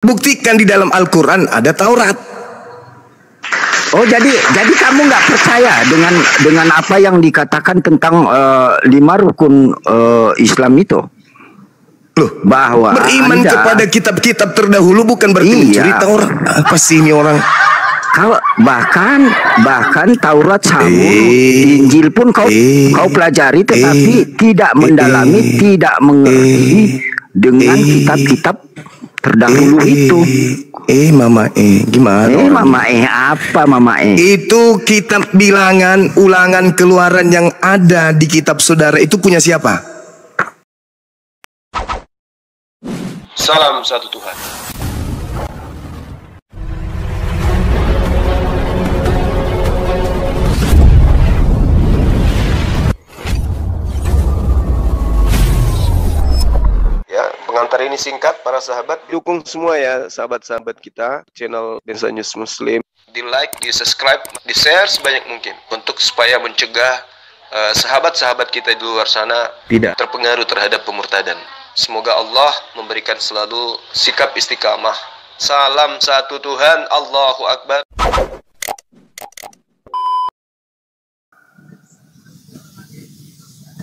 Buktikan di dalam Al-Quran ada Taurat. Oh, jadi kamu nggak percaya dengan apa yang dikatakan tentang 5 rukun Islam itu? Loh, bahwa beriman kepada kitab-kitab terdahulu bukan berarti mencuri Taurat. Apa sih ini orang? Kau bahkan Taurat sama Injil pun kau pelajari, tetapi tidak mendalami, tidak mengerti dengan kitab-kitab terdahulu itu. Mama gimana? Mama apa Mama? Itu kitab bilangan, ulangan, keluaran yang ada di kitab saudara itu punya siapa? Salam satu Tuhan. Pengantar ini singkat, para sahabat. Dukung semua ya sahabat-sahabat kita, channel Densa News Muslim. Di like, di subscribe, di share sebanyak mungkin. Untuk supaya mencegah sahabat-sahabat kita di luar sana tidak terpengaruh terhadap pemurtadan. Semoga Allah memberikan selalu sikap istiqamah. Salam satu Tuhan, Allahu Akbar.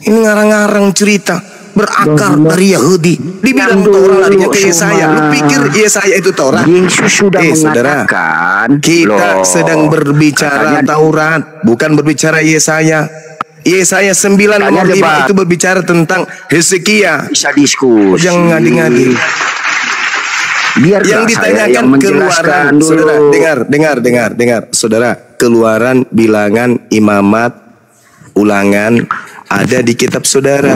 Ini ngarang-ngarang cerita berakar dari Yahudi. Dibilang Taurat larinya ke Yesaya. Lu pikir Yesaya itu Taurat? Yesus sudah saudara, mengatakan, kita sedang berbicara Taurat, bukan berbicara Yesaya. Yesaya 9 nomor 5 itu berbicara tentang Hezekia. Bisa diskusi. Jangan ngadi-ngadi. Yang ditanyakan keluaran, saudara, dengar, saudara, keluaran, bilangan, imamat, ulangan ada di kitab saudara,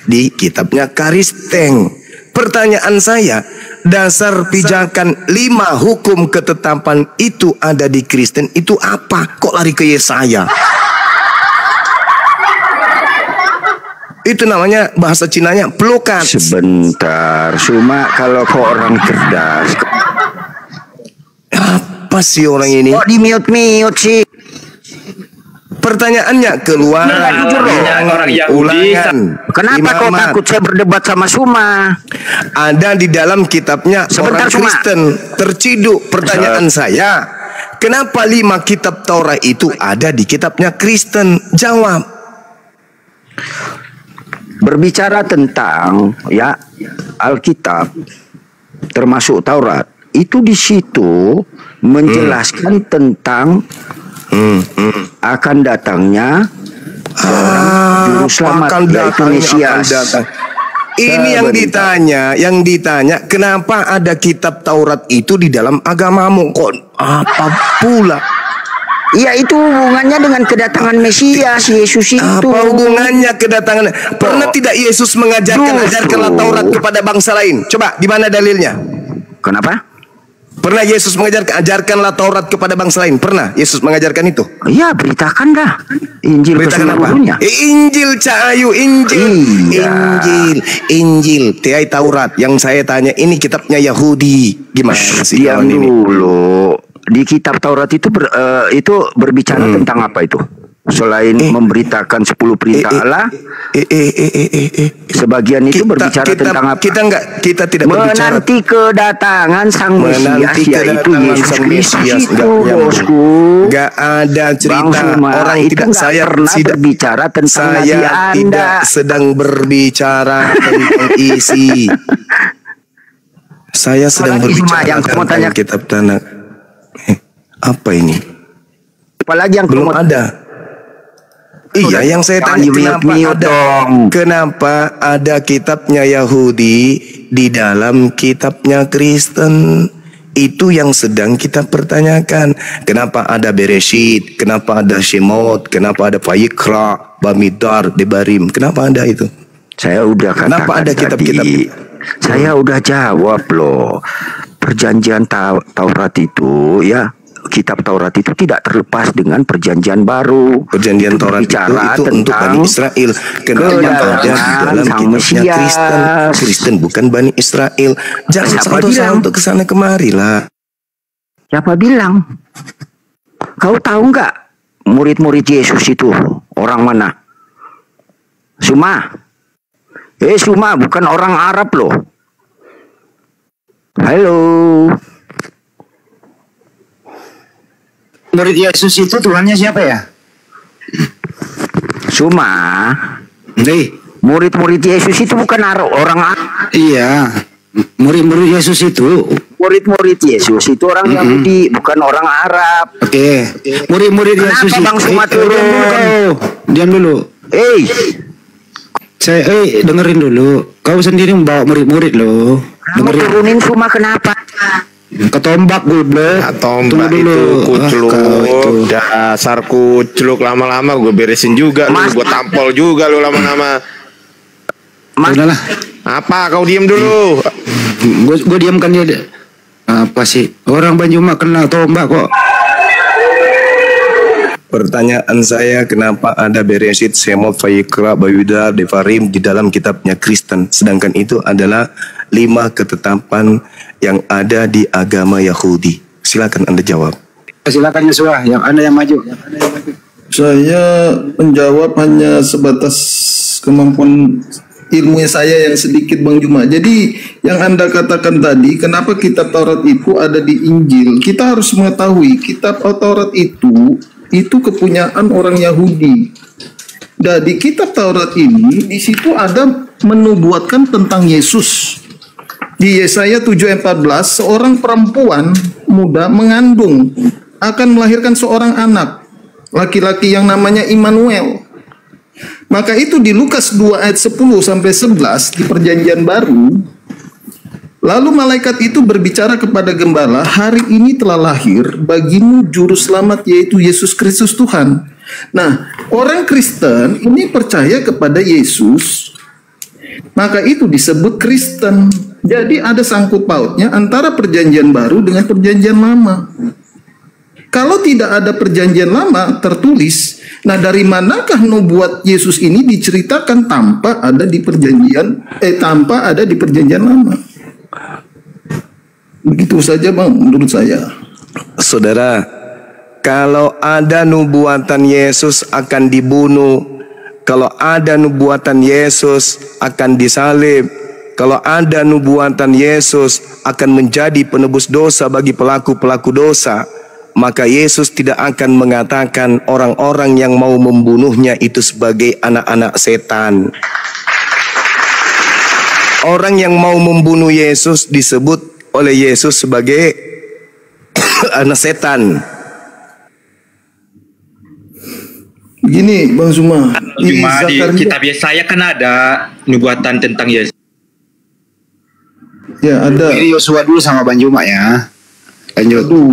di kitabnya Karisteng. Pertanyaan saya, dasar pijakan 5 hukum ketetapan itu ada di Kristen, itu apa? Kok lari ke Yesaya? Itu namanya bahasa Cinanya pelukan. Sebentar, cuma kalau kau orang cerdas. Apa sih orang ini? Kok di mute sih? Pertanyaannya keluaran, ulangan. Kenapa kau takut saya berdebat sama Suma? Ada di dalam kitabnya sebentar, orang Kristen. Terciduk pertanyaan saya. Kenapa 5 kitab Taurat itu ada di kitabnya Kristen? Jawab. Berbicara tentang ya Alkitab termasuk Taurat, itu di situ menjelaskan tentang akan datangnya juru selamat, yaitu Mesias. Ini yang ditanya, kenapa ada kitab Taurat itu di dalam agamamu? Kok apa pula? Iya, itu hubungannya dengan kedatangan Mesias, Yesus itu. Apa hubungannya kedatangan? Pernah tidak Yesus ajarkanlah Taurat kepada bangsa lain? Coba, di mana dalilnya? Kenapa? Pernah Yesus ajarkanlah Taurat kepada bangsa lain? Pernah Yesus mengajarkan itu? Iya, beritakan dah. Injil beritakan apa? Injil Cahayu, Injil. Iya. Injil. Tiai Taurat. Yang saya tanya ini kitabnya Yahudi. Gimana sih kawan ini? Dulu. Di kitab Taurat itu berbicara tentang apa itu? Selain memberitakan 10 perintah Allah, sebagian itu berbicara tentang apa? Kita tidak berbicara menanti kedatangan Sang Mesias, yaitu Yesus Kristus itu, bosku. Gak ada cerita orang tidak berbicara tentang Nabi Anda. Saya tidak sedang berbicara tentang isi. Saya sedang berbicara tentang kitab Tanakh. Apa ini? Apalagi yang belum ada. Iya, yang saya tanya kenapa ada kitabnya Yahudi di dalam kitabnya Kristen? Itu yang sedang kita pertanyakan. Kenapa ada Bereshit? Kenapa ada Shemot? Kenapa ada Vayikra, Bamidbar, Debarim? Kenapa ada itu? Saya udah katakan. Kenapa ada kitab-kitab? Saya udah jawab loh. Perjanjian Taurat itu ya. Kitab Taurat itu tidak terlepas dengan perjanjian baru. Perjanjian Taurat itu untuk Bani Israel. Kenapa ada di dalam kitabnya Kristen bukan Bani Israel? Jangan salto-salto untuk kesana kemari lah. Siapa bilang? Kau tahu nggak murid-murid Yesus itu orang mana? Suma. Suma bukan orang Arab loh. Halo. Murid Yesus itu Tuhannya siapa ya? Cuma Nih, murid-murid Yesus itu bukan orang. iya. Murid-murid Yesus itu. Murid-murid Yesus itu orang Yahudi, bukan orang Arab. Oke. Murid-murid Kenapa Yesus Bang itu. Sumat dulu? Diam dulu. Dengerin dulu. Kau sendiri membawa murid-murid loh. Kamu turunin semua kenapa? Ketombak goblok. Tombak Tunggu itu dulu. kucluk, Kau itu. dasar kucluk, lama-lama gue beresin juga lu, gue tampol juga lu lama-lama. Udahlah. Apa kau diem dulu? Gue diamkan dia. Apa sih? Orang Banjuma kena tombak kok. Pertanyaan saya, kenapa ada Bereshit, Shemot, Vayikra, Bayuda, Devarim di dalam kitabnya Kristen, sedangkan itu adalah 5 ketetapan yang ada di agama Yahudi? Silakan Anda jawab. Silakan Yosua, yang Anda yang maju. Saya menjawab hanya sebatas kemampuan ilmu saya yang sedikit, Bang Juma. Jadi yang Anda katakan tadi, kenapa kitab Taurat itu ada di Injil? Kita harus mengetahui kitab Taurat itu kepunyaan orang Yahudi. Dan di kitab Taurat ini, di situ ada menubuatkan tentang Yesus. Di Yesaya 7:14, seorang perempuan muda mengandung akan melahirkan seorang anak laki-laki yang namanya Immanuel. Maka itu di Lukas 2 ayat 10 sampai 11 di Perjanjian Baru. Lalu malaikat itu berbicara kepada gembala, hari ini telah lahir bagimu juru selamat, yaitu Yesus Kristus Tuhan. Nah, orang Kristen ini percaya kepada Yesus, maka itu disebut Kristen. Jadi ada sangkut pautnya antara Perjanjian Baru dengan Perjanjian Lama. Kalau tidak ada Perjanjian Lama tertulis, nah dari manakah nubuat Yesus ini diceritakan tanpa ada di Perjanjian Lama? Begitu saja Bang, menurut saya. Saudara, kalau ada nubuatan Yesus akan dibunuh, kalau ada nubuatan Yesus akan disalib, kalau ada nubuatan Yesus akan menjadi penebus dosa bagi pelaku-pelaku dosa, maka Yesus tidak akan mengatakan orang-orang yang mau membunuhnya itu sebagai anak-anak setan. Orang yang mau membunuh Yesus disebut oleh Yesus sebagai anak setan. Begini Bang Zuma, Cuma di kitab Yesaya kan ada nubuatan tentang Yesus. Ya ada. Ini Yosua dulu sama Banjuma ya. Lanjut. Aduh,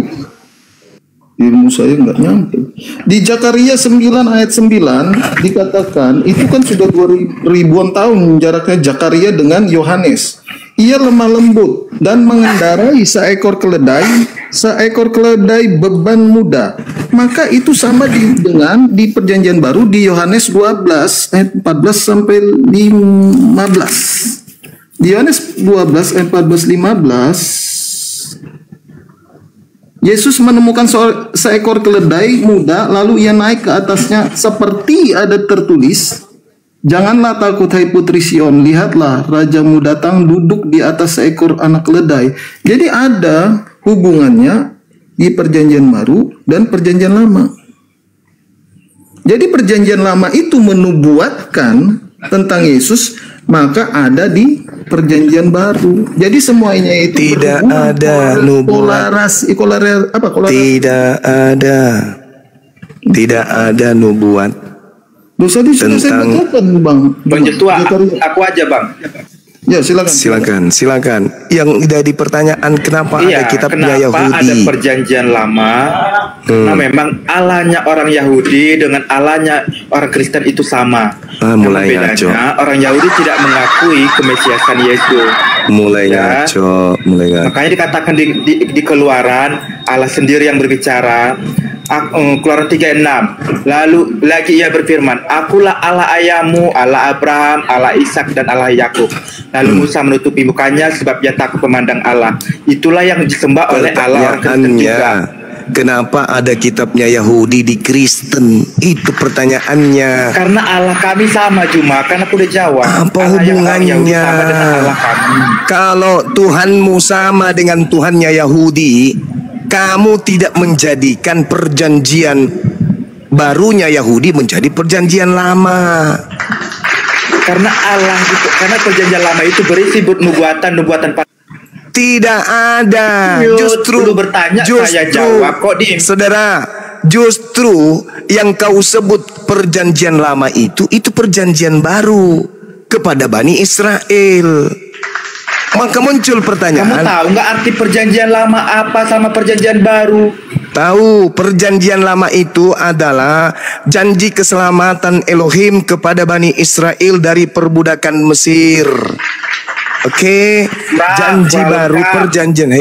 ilmu saya nggak nyampe. Di Zakaria 9 ayat 9 dikatakan itu kan sudah 2000-an tahun jaraknya Zakaria dengan Yohanes. Ia lemah lembut dan mengendarai seekor keledai beban muda. Maka itu sama dengan di Perjanjian Baru di Yohanes 12 ayat 14 sampai 15. Di Yohanes 12 ayat 14-15, Yesus menemukan seekor keledai muda, lalu ia naik ke atasnya seperti ada tertulis, janganlah takut hai putri Sion, lihatlah rajamu datang duduk di atas seekor anak keledai. Jadi ada hubungannya di Perjanjian Baru dan Perjanjian Lama. Jadi Perjanjian Lama itu menubuatkan tentang Yesus, maka ada di Perjanjian Baru. Jadi semuanya itu Tidak ada nubuat. Tidak ada nubuat Dosa di sudah saya tentang bacakan, Bang. Bang Joshua, Zakaria. aku aja Bang. Ya silakan. Silakan. Yang jadi pertanyaan, kenapa ada kitabnya kenapa Yahudi? ada Perjanjian Lama? Nah, memang Allahnya orang Yahudi dengan Allahnya orang Kristen itu sama. Mulai Namun ngaco. bedanya, orang Yahudi tidak mengakui kemesiasan Yesus. Mulai Ya. ngaco. Makanya dikatakan di Keluaran, Allah sendiri yang berbicara. Keluaran 3:6. Lalu lagi ia berfirman, akulah Allah ayahmu, Allah Abraham, Allah Ishak dan Allah Yakub. Lalu Musa menutupi mukanya sebab ia takut memandang Allah. Itulah yang disembah oleh Allah orang Kristen juga. kenapa ada kitabnya Yahudi di Kristen? Itu pertanyaannya. Karena Allah kami sama Juma, kan aku udah jawab. Apa Allah yang hubungannya? Yahudi sama dengan Allah kami. Kalau Tuhanmu sama dengan Tuhannya Yahudi, kamu tidak menjadikan perjanjian barunya Yahudi menjadi perjanjian lama. Karena Allah itu, karena perjanjian lama itu berisi nubuatan. Tidak ada. Lu bertanya, saya jawab kok di. Saudara, justru yang kau sebut perjanjian lama itu perjanjian baru kepada Bani Israel. Maka muncul pertanyaan. Kamu tahu nggak arti perjanjian lama apa sama perjanjian baru? Tahu, perjanjian lama itu adalah janji keselamatan Elohim kepada Bani Israel dari perbudakan Mesir. Oke, janji baru perjanjian.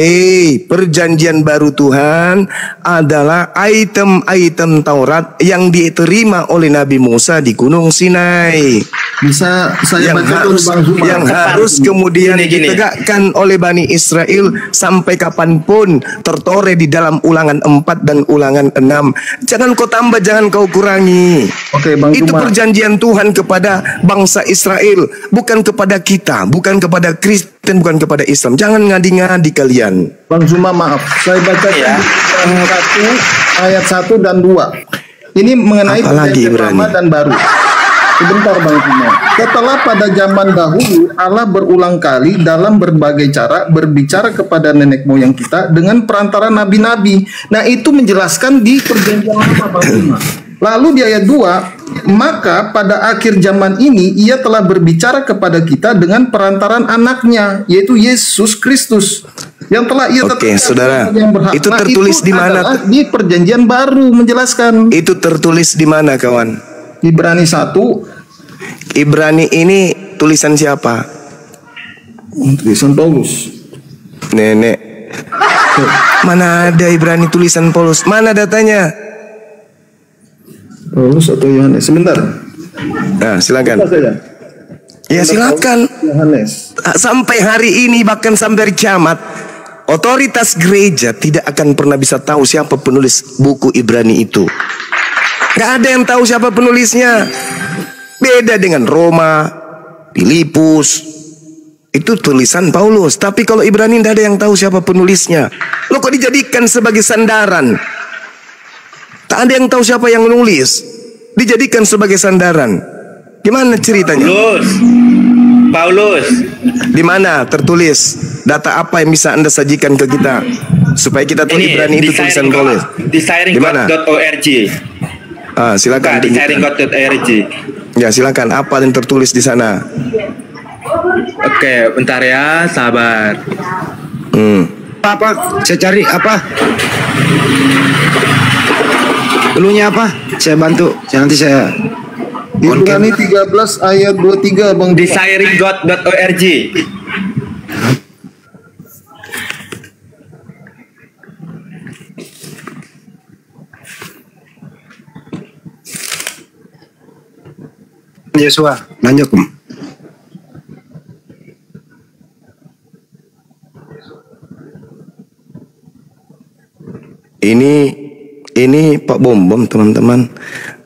Perjanjian baru Tuhan adalah item-item Taurat yang diterima oleh Nabi Musa di Gunung Sinai. Bisa saya baca dulu Bang Zuma. Yang harus kemudian ditegakkan oleh Bani Israel sampai kapanpun, tertore di dalam Ulangan 4 dan Ulangan 6. Jangan kau tambah, jangan kau kurangi. Oke, Bang Itu Zuma. perjanjian Tuhan kepada bangsa Israel, bukan kepada kita, bukan kepada Kristen, bukan kepada Islam. Jangan ngadi-ngadi kalian. Bang Zuma, maaf, saya baca ayat 1 dan 2. Ini mengenai Apalagi perjanjian lama dan baru. Sebentar Bang Zuma. Setelah pada zaman dahulu Allah berulang kali dalam berbagai cara berbicara kepada nenek moyang kita dengan perantara nabi-nabi. Nah, itu menjelaskan di perjanjian lama Bang Zuma. Lalu di ayat 2, maka pada akhir zaman ini ia telah berbicara kepada kita dengan perantaran anaknya, yaitu Yesus Kristus, yang telah ia tetapkan saudara, yang berhak. itu tertulis di mana? Di perjanjian baru menjelaskan. Itu tertulis di mana, kawan? Ibrani 1. Ibrani ini tulisan siapa? Tulisan Paulus. Nenek. Mana ada Ibrani tulisan Paulus? Mana datanya? Paulus atau Yohanes? Sebentar. Nah, silakan. Ya, silakan. Yohanes. Sampai hari ini, bahkan sampai hari kiamat, otoritas gereja tidak akan pernah bisa tahu siapa penulis buku Ibrani itu. Gak ada yang tahu siapa penulisnya. Beda dengan Roma, Filipus, itu tulisan Paulus. Tapi kalau Ibrani tidak ada yang tahu siapa penulisnya. Lo kok dijadikan sebagai sandaran? Tak ada yang tahu siapa yang menulis, dijadikan sebagai sandaran. Gimana ceritanya? Paulus. Di mana tertulis? Data apa yang bisa Anda sajikan ke kita supaya kita tahu Ibrani itu tulisan Paulus? Di sharinggod.org. Silakan. Di sharinggod.org. Ya, silakan. Apa yang tertulis di sana? Oke, bentar ya, sabar. Apa? Saya cari apa? Dulunya apa? Saya bantu. Nanti saya Ibrani 13 ayat 23 Bang. Di sharinggod.org. Yesua, lanjut. Ini Pak Bom teman-teman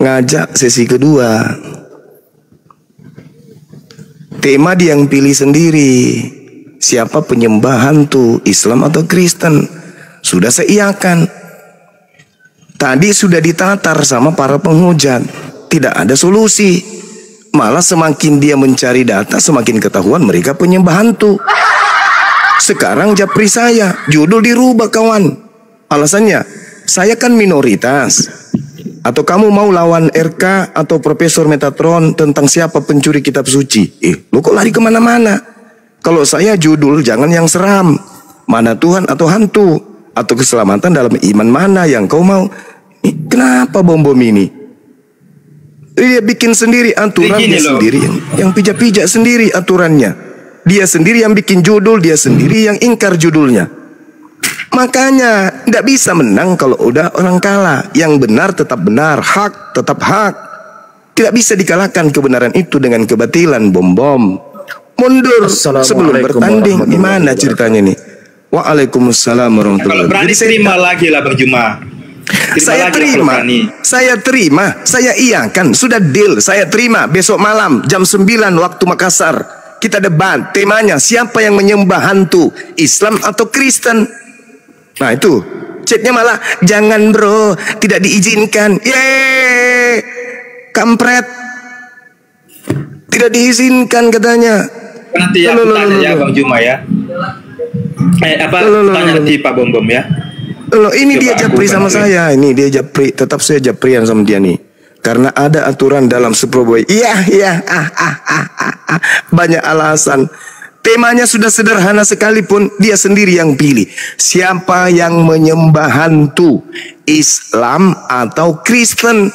ngajak sesi kedua. Tema dia yang pilih sendiri. Siapa penyembah hantu, Islam atau Kristen? Sudah saya iakan. Tadi sudah ditatar sama para penghujat. Tidak ada solusi. Malah semakin dia mencari data, semakin ketahuan mereka penyembah hantu. Sekarang japri saya, judul dirubah kawan. Alasannya, saya kan minoritas. Atau kamu mau lawan RK atau Profesor Metatron tentang siapa pencuri kitab suci? Lo kok lari kemana-mana? Kalau saya judul jangan yang seram. Mana Tuhan atau hantu? Atau keselamatan dalam iman mana yang kau mau? Kenapa bom-bom ini? Dia bikin sendiri aturan, dia sendiri yang pijak-pijak sendiri aturannya. Dia sendiri yang bikin judul, dia sendiri yang ingkar judulnya. Makanya tidak bisa menang kalau udah orang kalah. Yang benar tetap benar, hak tetap hak. Tidak bisa dikalahkan kebenaran itu dengan kebatilan. Bom-bom mundur sebelum bertanding. Gimana ceritanya nih? Waalaikumsalam warahmatullahi Kalau berani wabarakatuh. terima lagi lah Bang Juma. Saya lagi lah kalau berani. saya iakan, sudah deal, saya terima. Besok malam jam 9 waktu Makassar kita debat, temanya siapa yang menyembah hantu, Islam atau Kristen. Nah itu chatnya malah, jangan bro, tidak diizinkan. Yeay, kampret, tidak diizinkan katanya. Nanti ya aku tanya ya Bang Juma ya. Tanya nanti Pak Bom Bom ya. Loh, ini Coba dia japri sama bantuin. saya. Ini dia japri, tetap saya japrian sama dia nih. Karena ada aturan dalam Superboy. Iya, banyak alasan. Temanya sudah sederhana sekalipun, dia sendiri yang pilih. Siapa yang menyembah hantu, Islam atau Kristen?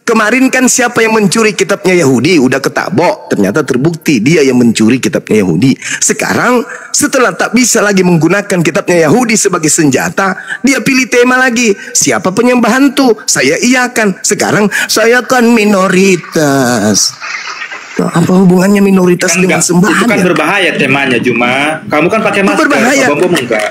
Kemarin kan siapa yang mencuri kitabnya Yahudi udah ketabok, ternyata terbukti dia yang mencuri kitabnya Yahudi. Sekarang setelah tak bisa lagi menggunakan kitabnya Yahudi sebagai senjata, dia pilih tema lagi, siapa penyembah hantu? Saya iakan. Sekarang saya kan minoritas. Nah, apa hubungannya minoritas Kan dengan enggak, sembahan? itu kan berbahaya temanya Juma. Kamu kan pakai masker. Berbahaya. Bom Bom enggak.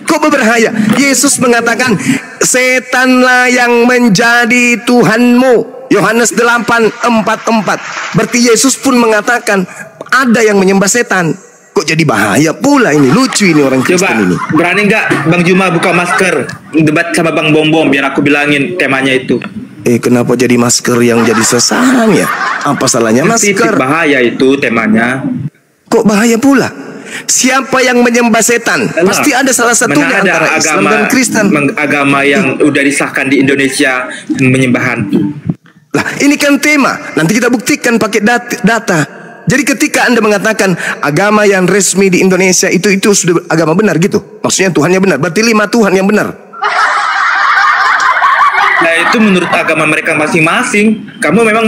Kok berbahaya? Yesus mengatakan, setanlah yang menjadi Tuhanmu. Yohanes 8:44. Berarti Yesus pun mengatakan ada yang menyembah setan. Kok jadi bahaya pula ini? Lucu ini orang Coba Kristen ini. berani nggak Bang Juma buka masker debat sama Bang Bom Bom biar aku bilangin temanya itu. Kenapa jadi masker yang jadi sasaran ya? Apa salahnya Titik masker? bahaya itu temanya. Kok bahaya pula? Siapa yang menyembah setan? Alah, Pasti ada salah satunya mana ada antara Islam dan Kristen. agama yang udah disahkan di Indonesia menyembah hantu. Lah, ini kan tema. Nanti kita buktikan pakai data. Jadi ketika Anda mengatakan agama yang resmi di Indonesia itu sudah agama benar gitu. Maksudnya Tuhannya benar. Berarti 5 Tuhan yang benar. Nah, itu menurut agama mereka masing-masing. Kamu memang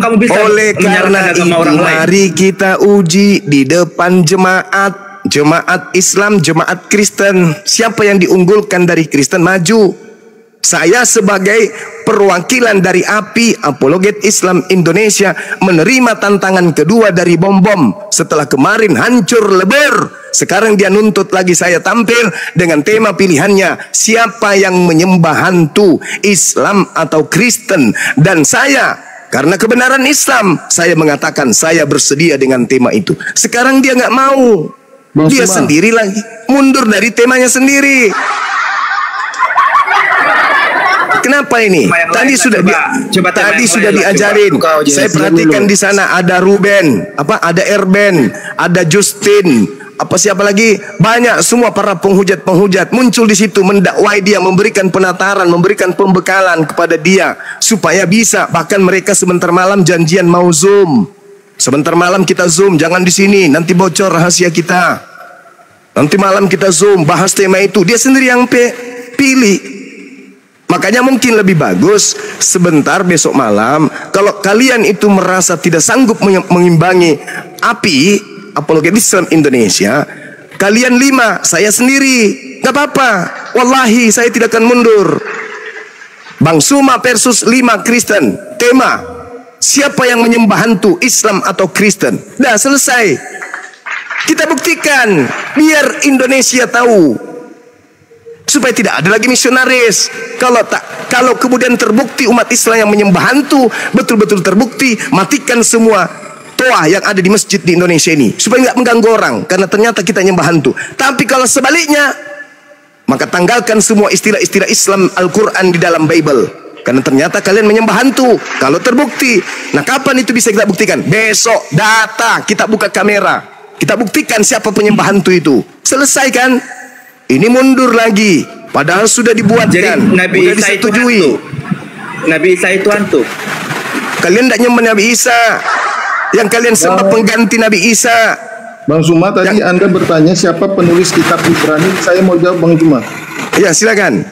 kamu bisa Oleh menyalahkan karena agama itu orang lain. mari kita uji di depan jemaat Islam, jemaat Kristen. Siapa yang diunggulkan dari Kristen maju. Saya sebagai perwakilan dari API, Apologet Islam Indonesia, menerima tantangan kedua dari Bom Bom. Setelah kemarin hancur lebur, sekarang dia nuntut lagi saya tampil dengan tema pilihannya, siapa yang menyembah hantu, Islam atau Kristen. Dan saya, karena kebenaran Islam, saya mengatakan saya bersedia dengan tema itu. Sekarang dia nggak mau. Bang Dia Suma. sendiri lagi mundur dari temanya sendiri. Kenapa ini? Tema yang Tadi lain, sudah coba tema tadi yang sudah lain lah, diajarin. coba. Kau Saya jelasin perhatikan dulu. di sana ada Ruben, ada Erben, ada Justin, siapa lagi? Banyak semua para penghujat muncul di situ mendakwai dia, memberikan penataran, memberikan pembekalan kepada dia supaya bisa. Bahkan mereka sebentar malam janjian mau Zoom. Sebentar malam kita Zoom, jangan di sini, nanti bocor rahasia kita. Nanti malam kita Zoom, bahas tema itu. Dia sendiri yang pilih. Makanya mungkin lebih bagus sebentar besok malam, kalau kalian itu merasa tidak sanggup mengimbangi API, Apologet Islam Indonesia, kalian 5, saya sendiri, gak apa-apa. Wallahi saya tidak akan mundur. Bang Suma versus 5 Kristen. Tema, siapa yang menyembah hantu, Islam atau Kristen? Dah selesai. Kita buktikan biar Indonesia tahu. Supaya tidak ada lagi misionaris. Kalau kemudian terbukti umat Islam yang menyembah hantu, betul-betul terbukti, matikan semua toa yang ada di masjid di Indonesia ini supaya nggak mengganggu orang, karena ternyata kita nyembah hantu. Tapi kalau sebaliknya, maka tanggalkan semua istilah-istilah Islam Al-Quran di dalam Bible, karena ternyata kalian menyembah hantu. Kalau terbukti, nah kapan itu bisa kita buktikan? Besok data, kita buka kamera, kita buktikan siapa penyembah hantu itu. Selesai kan? Ini mundur lagi, padahal sudah dibuatkan. Jadi Nabi sudah Isa itu disetujui. hantu. Nabi Isa itu hantu. Kalian tidak nyembah Nabi Isa. Yang kalian sembah pengganti Nabi Isa. Bang Suma, tadi Anda bertanya siapa penulis kitab Ibrani. Saya mau jawab Bang Juma. Ya, silakan.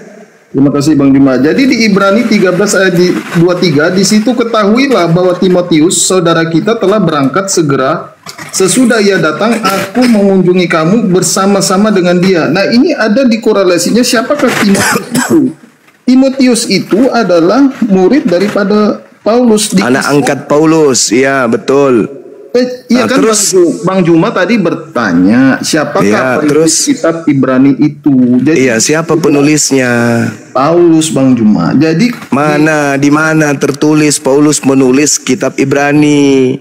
Terima kasih Bang Juma. Jadi di Ibrani 13 ayat 23, di situ ketahuilah bahwa Timotius, saudara kita, telah berangkat segera. Sesudah ia datang, aku mengunjungi kamu bersama-sama dengan dia. Nah, ini ada di korelasinya siapakah Timotius itu? Timotius itu adalah murid daripada Paulus. Anak angkat Paulus, ya betul. Iya Nah, kan terus Bang Juma tadi bertanya siapakah Ya, penulis terus kitab Ibrani itu. Jadi iya, siapa penulisnya? Paulus Bang Juma. Jadi Di mana tertulis Paulus menulis kitab Ibrani?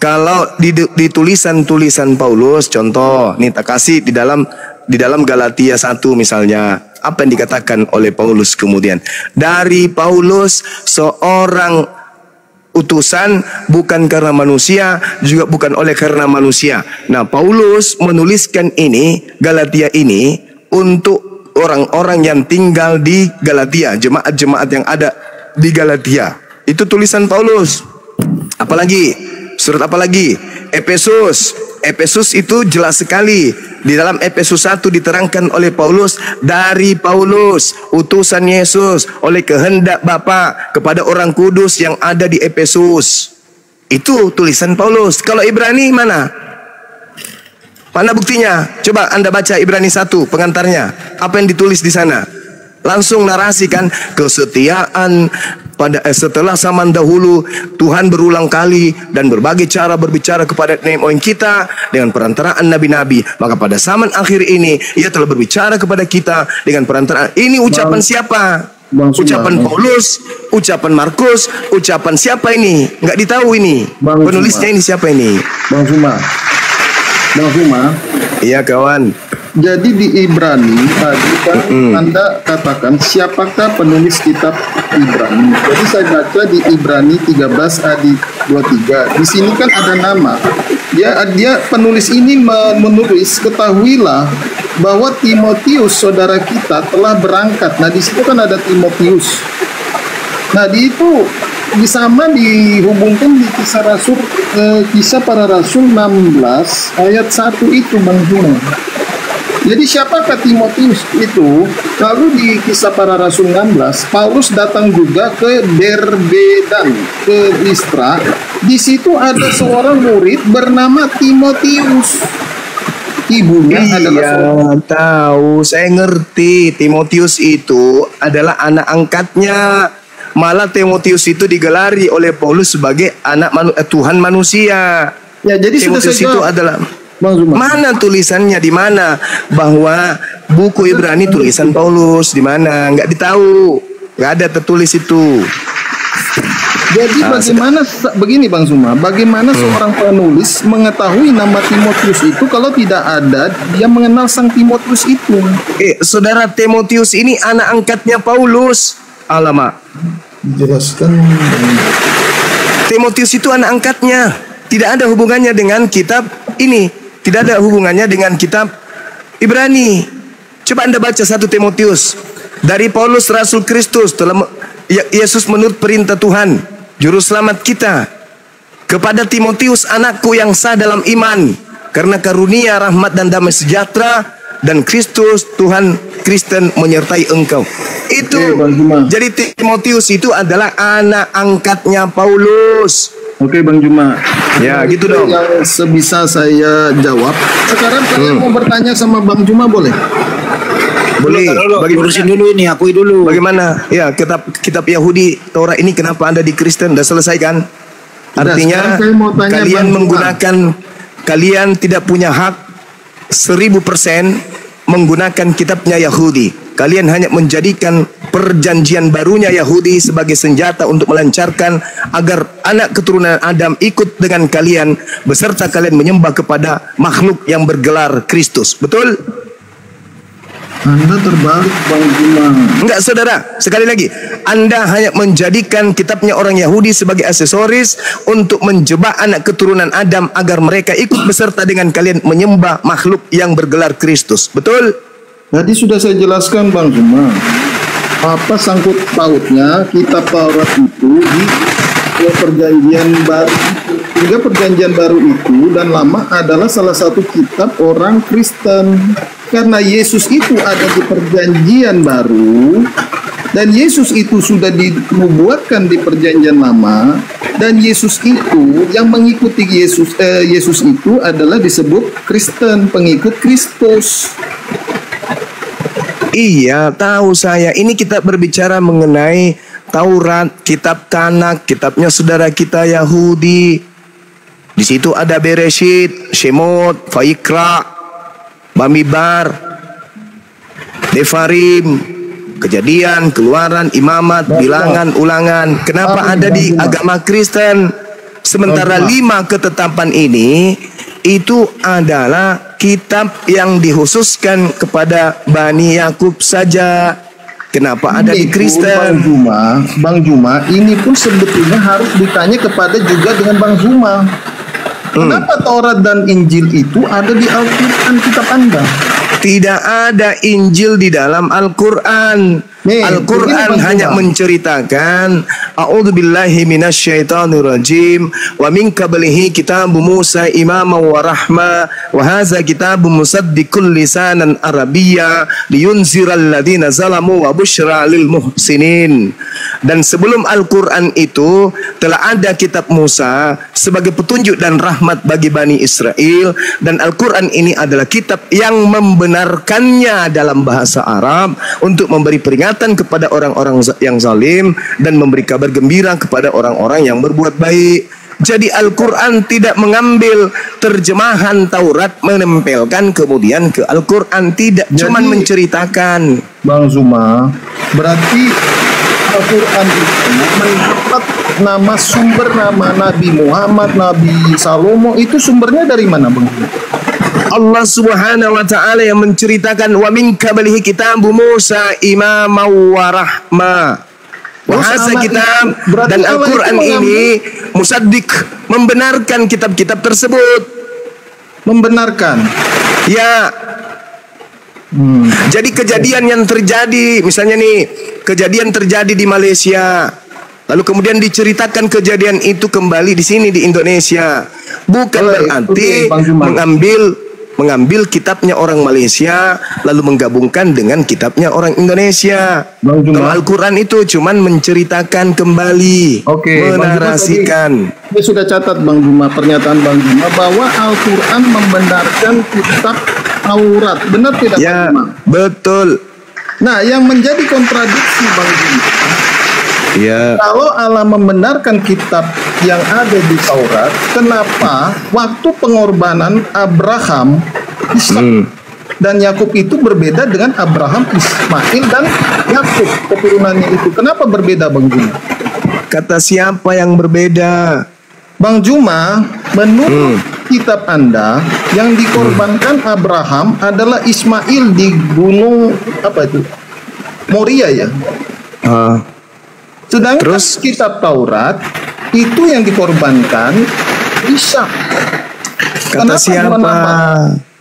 Kalau di tulisan-tulisan Paulus, contoh, nih tak kasih di dalam Galatia 1 misalnya, apa yang dikatakan oleh Paulus kemudian? Dari Paulus, seorang utusan bukan karena manusia, juga bukan oleh karena manusia. Nah, Paulus menuliskan ini, Galatia ini, untuk orang-orang yang tinggal di Galatia, jemaat-jemaat yang ada di Galatia. Itu tulisan Paulus. Apalagi? Surat apa lagi? Efesus. Efesus itu jelas sekali. Di dalam Efesus 1 diterangkan oleh Paulus, dari Paulus, utusan Yesus, oleh kehendak Bapa kepada orang kudus yang ada di Efesus. Itu tulisan Paulus. Kalau Ibrani mana? Mana buktinya? Coba Anda baca Ibrani 1 pengantarnya. Apa yang ditulis di sana? Langsung narasikan kesetiaan setelah zaman dahulu Tuhan berulang kali dan berbagai cara berbicara kepada nenek moyang kita dengan perantaraan nabi-nabi. Maka pada zaman akhir ini Ia telah berbicara kepada kita dengan perantaraan. Ini ucapan siapa? Ucapan Paulus, ucapan Markus, ucapan siapa ini? Nggak ditahu ini. Penulisnya ini siapa ini? Bang Suma. Iya kawan. Jadi di Ibrani tadi kan Anda katakan siapakah penulis kitab Ibrani. Jadi saya baca di Ibrani 13 ayat 23. Di sini kan ada nama. Dia penulis ini menulis, ketahuilah bahwa Timotius saudara kita telah berangkat. Nah, di situ kan ada Timotius. Nah, sama dihubungkan di kisah para rasul 16 ayat 1 itu Bang Juma. Jadi siapakah Timotius itu? Lalu di kisah para rasul 16, Paulus datang juga ke Derbe dan ke Listra. Di situ ada seorang murid bernama Timotius. Ibunya adalah tahu, saya ngerti. Timotius itu adalah anak angkatnya. Malah Timotius itu digelari oleh Paulus sebagai anak Tuhan manusia. Ya, jadi Timotius itu adalah mana tulisannya, di mana bahwa buku Ibrani tulisan Paulus, di mana? Nggak ditahu, nggak ada tertulis itu. Jadi begini Bang Suma, bagaimana seorang penulis mengetahui nama Timotius itu kalau tidak ada dia mengenal sang Timotius itu? Saudara, Timotius ini anak angkatnya Paulus. Alamak. Jelaskan. Timotius itu anak angkatnya. Tidak ada hubungannya dengan kitab ini. Tidak ada hubungannya dengan kitab Ibrani. Coba Anda baca 1 Timotius. Dari Paulus Rasul Kristus, Yesus menurut perintah Tuhan, Juru Selamat kita, kepada Timotius anakku yang sah dalam iman, karena karunia, rahmat dan damai sejahtera dan Kristus Tuhan Kristen menyertai engkau. Itu. Jadi Timotius itu adalah anak angkatnya Paulus. Oke Bang Juma. Ya gitu dong. Yang sebisa saya jawab. Sekarang kalian mau bertanya sama Bang Juma boleh? Boleh. Urusin dulu ini, akui dulu. Bagaimana? Ya, kitab Yahudi Taurat ini kenapa Anda di Kristen? Sudah selesai kan? Artinya kalian menggunakan, kalian tidak punya hak 1000% menggunakan kitabnya Yahudi. Kalian hanya menjadikan perjanjian barunya Yahudi sebagai senjata untuk melancarkan agar anak keturunan Adam ikut dengan kalian, beserta kalian menyembah kepada makhluk yang bergelar Kristus. Betul? Anda terbalik Bang Juma. Enggak saudara, sekali lagi, Anda hanya menjadikan kitabnya orang Yahudi sebagai aksesoris untuk menjebak anak keturunan Adam agar mereka ikut beserta dengan kalian menyembah makhluk yang bergelar Kristus. Betul? Tadi sudah saya jelaskan Bang Juma. Apa sangkut pautnya kitab Taurat itu di perjanjian baru. Hingga perjanjian baru itu dan lama adalah salah satu kitab orang Kristen. Karena Yesus itu ada di perjanjian baru dan Yesus itu sudah dinubuatkan di perjanjian lama, dan Yesus itu yang mengikuti Yesus itu adalah disebut Kristen, pengikut Kristus. Iya, tahu saya. Ini kita berbicara mengenai Taurat, kitab Tanak, kitabnya saudara kita Yahudi. Di situ ada Bereshit, Shemot, Vaikra, Bamidbar, Devarim, Kejadian, Keluaran, Imamat, Bilangan, Ulangan. Kenapa ada di agama Kristen? Sementara 5 ketetapan ini itu adalah kitab yang dikhususkan kepada Bani Yakub saja. Kenapa ada di Kristen? Bang Juma, ini pun sebetulnya harus ditanya kepada juga dengan Bang Juma. Kenapa Taurat dan Injil itu ada di Al-Quran kitab Anda? Tidak ada Injil di dalam Al-Quran. Al-Quran hanya menceritakan A'udzubillahi minasyaitonirrajim wa min qablihi kitabu Musa imama wa rahma wa hadza kitabu musaddiqul lisanan arabiyya liyunziral ladzina zalamu wa busyra lil muhsinin. Dan sebelum Al-Quran itu telah ada kitab Musa sebagai petunjuk dan rahmat bagi Bani Israel, dan Al-Quran ini adalah kitab yang membenarkannya dalam bahasa Arab untuk memberi peringatan kepada orang-orang yang zalim dan memberi kabar gembira kepada orang-orang yang berbuat baik. Jadi Al-Quran tidak mengambil terjemahan Taurat menempelkan kemudian ke Al-Quran, tidak, cuman menceritakan. Bang Zuma, berarti Al-Quran itu mendapat nama, sumber nama Nabi Muhammad, Nabi Salomo, itu sumbernya dari mana, Bang? Allah Subhanahu wa taala yang menceritakan wa min qablihi kitabu Musa imama wa rahma. Bahasa kitab dan Al-Quran ini musaddiq, membenarkan kitab-kitab tersebut. Membenarkan. Ya. Jadi kejadian yang terjadi, misalnya nih, kejadian terjadi di Malaysia, lalu kemudian diceritakan kejadian itu kembali di sini di Indonesia, bukan berarti mengambil kitabnya orang Malaysia lalu menggabungkan dengan kitabnya orang Indonesia. Kalau Al-Quran itu cuman menceritakan kembali, menarasikan. Saya sudah catat Bang Juma, pernyataan Bang Juma bahwa Al-Quran membenarkan kitab Taurat. Benar tidak, ya, Bang Juma? Betul. Nah, yang menjadi kontradiksi Bang Juma, ya, kalau Allah membenarkan kitab yang ada di Taurat, kenapa waktu pengorbanan Abraham, Ishak dan Yakub itu berbeda dengan Abraham, Ismail dan Yakub keturunannya itu? Kenapa berbeda, Bang Juma? Kata siapa yang berbeda? Bang Juma, menurut kitab Anda, yang dikorbankan Abraham adalah Ismail di gunung apa itu? Moria ya? Sedangkan terus kitab Taurat itu yang dikorbankan Ishak. Kata siapa?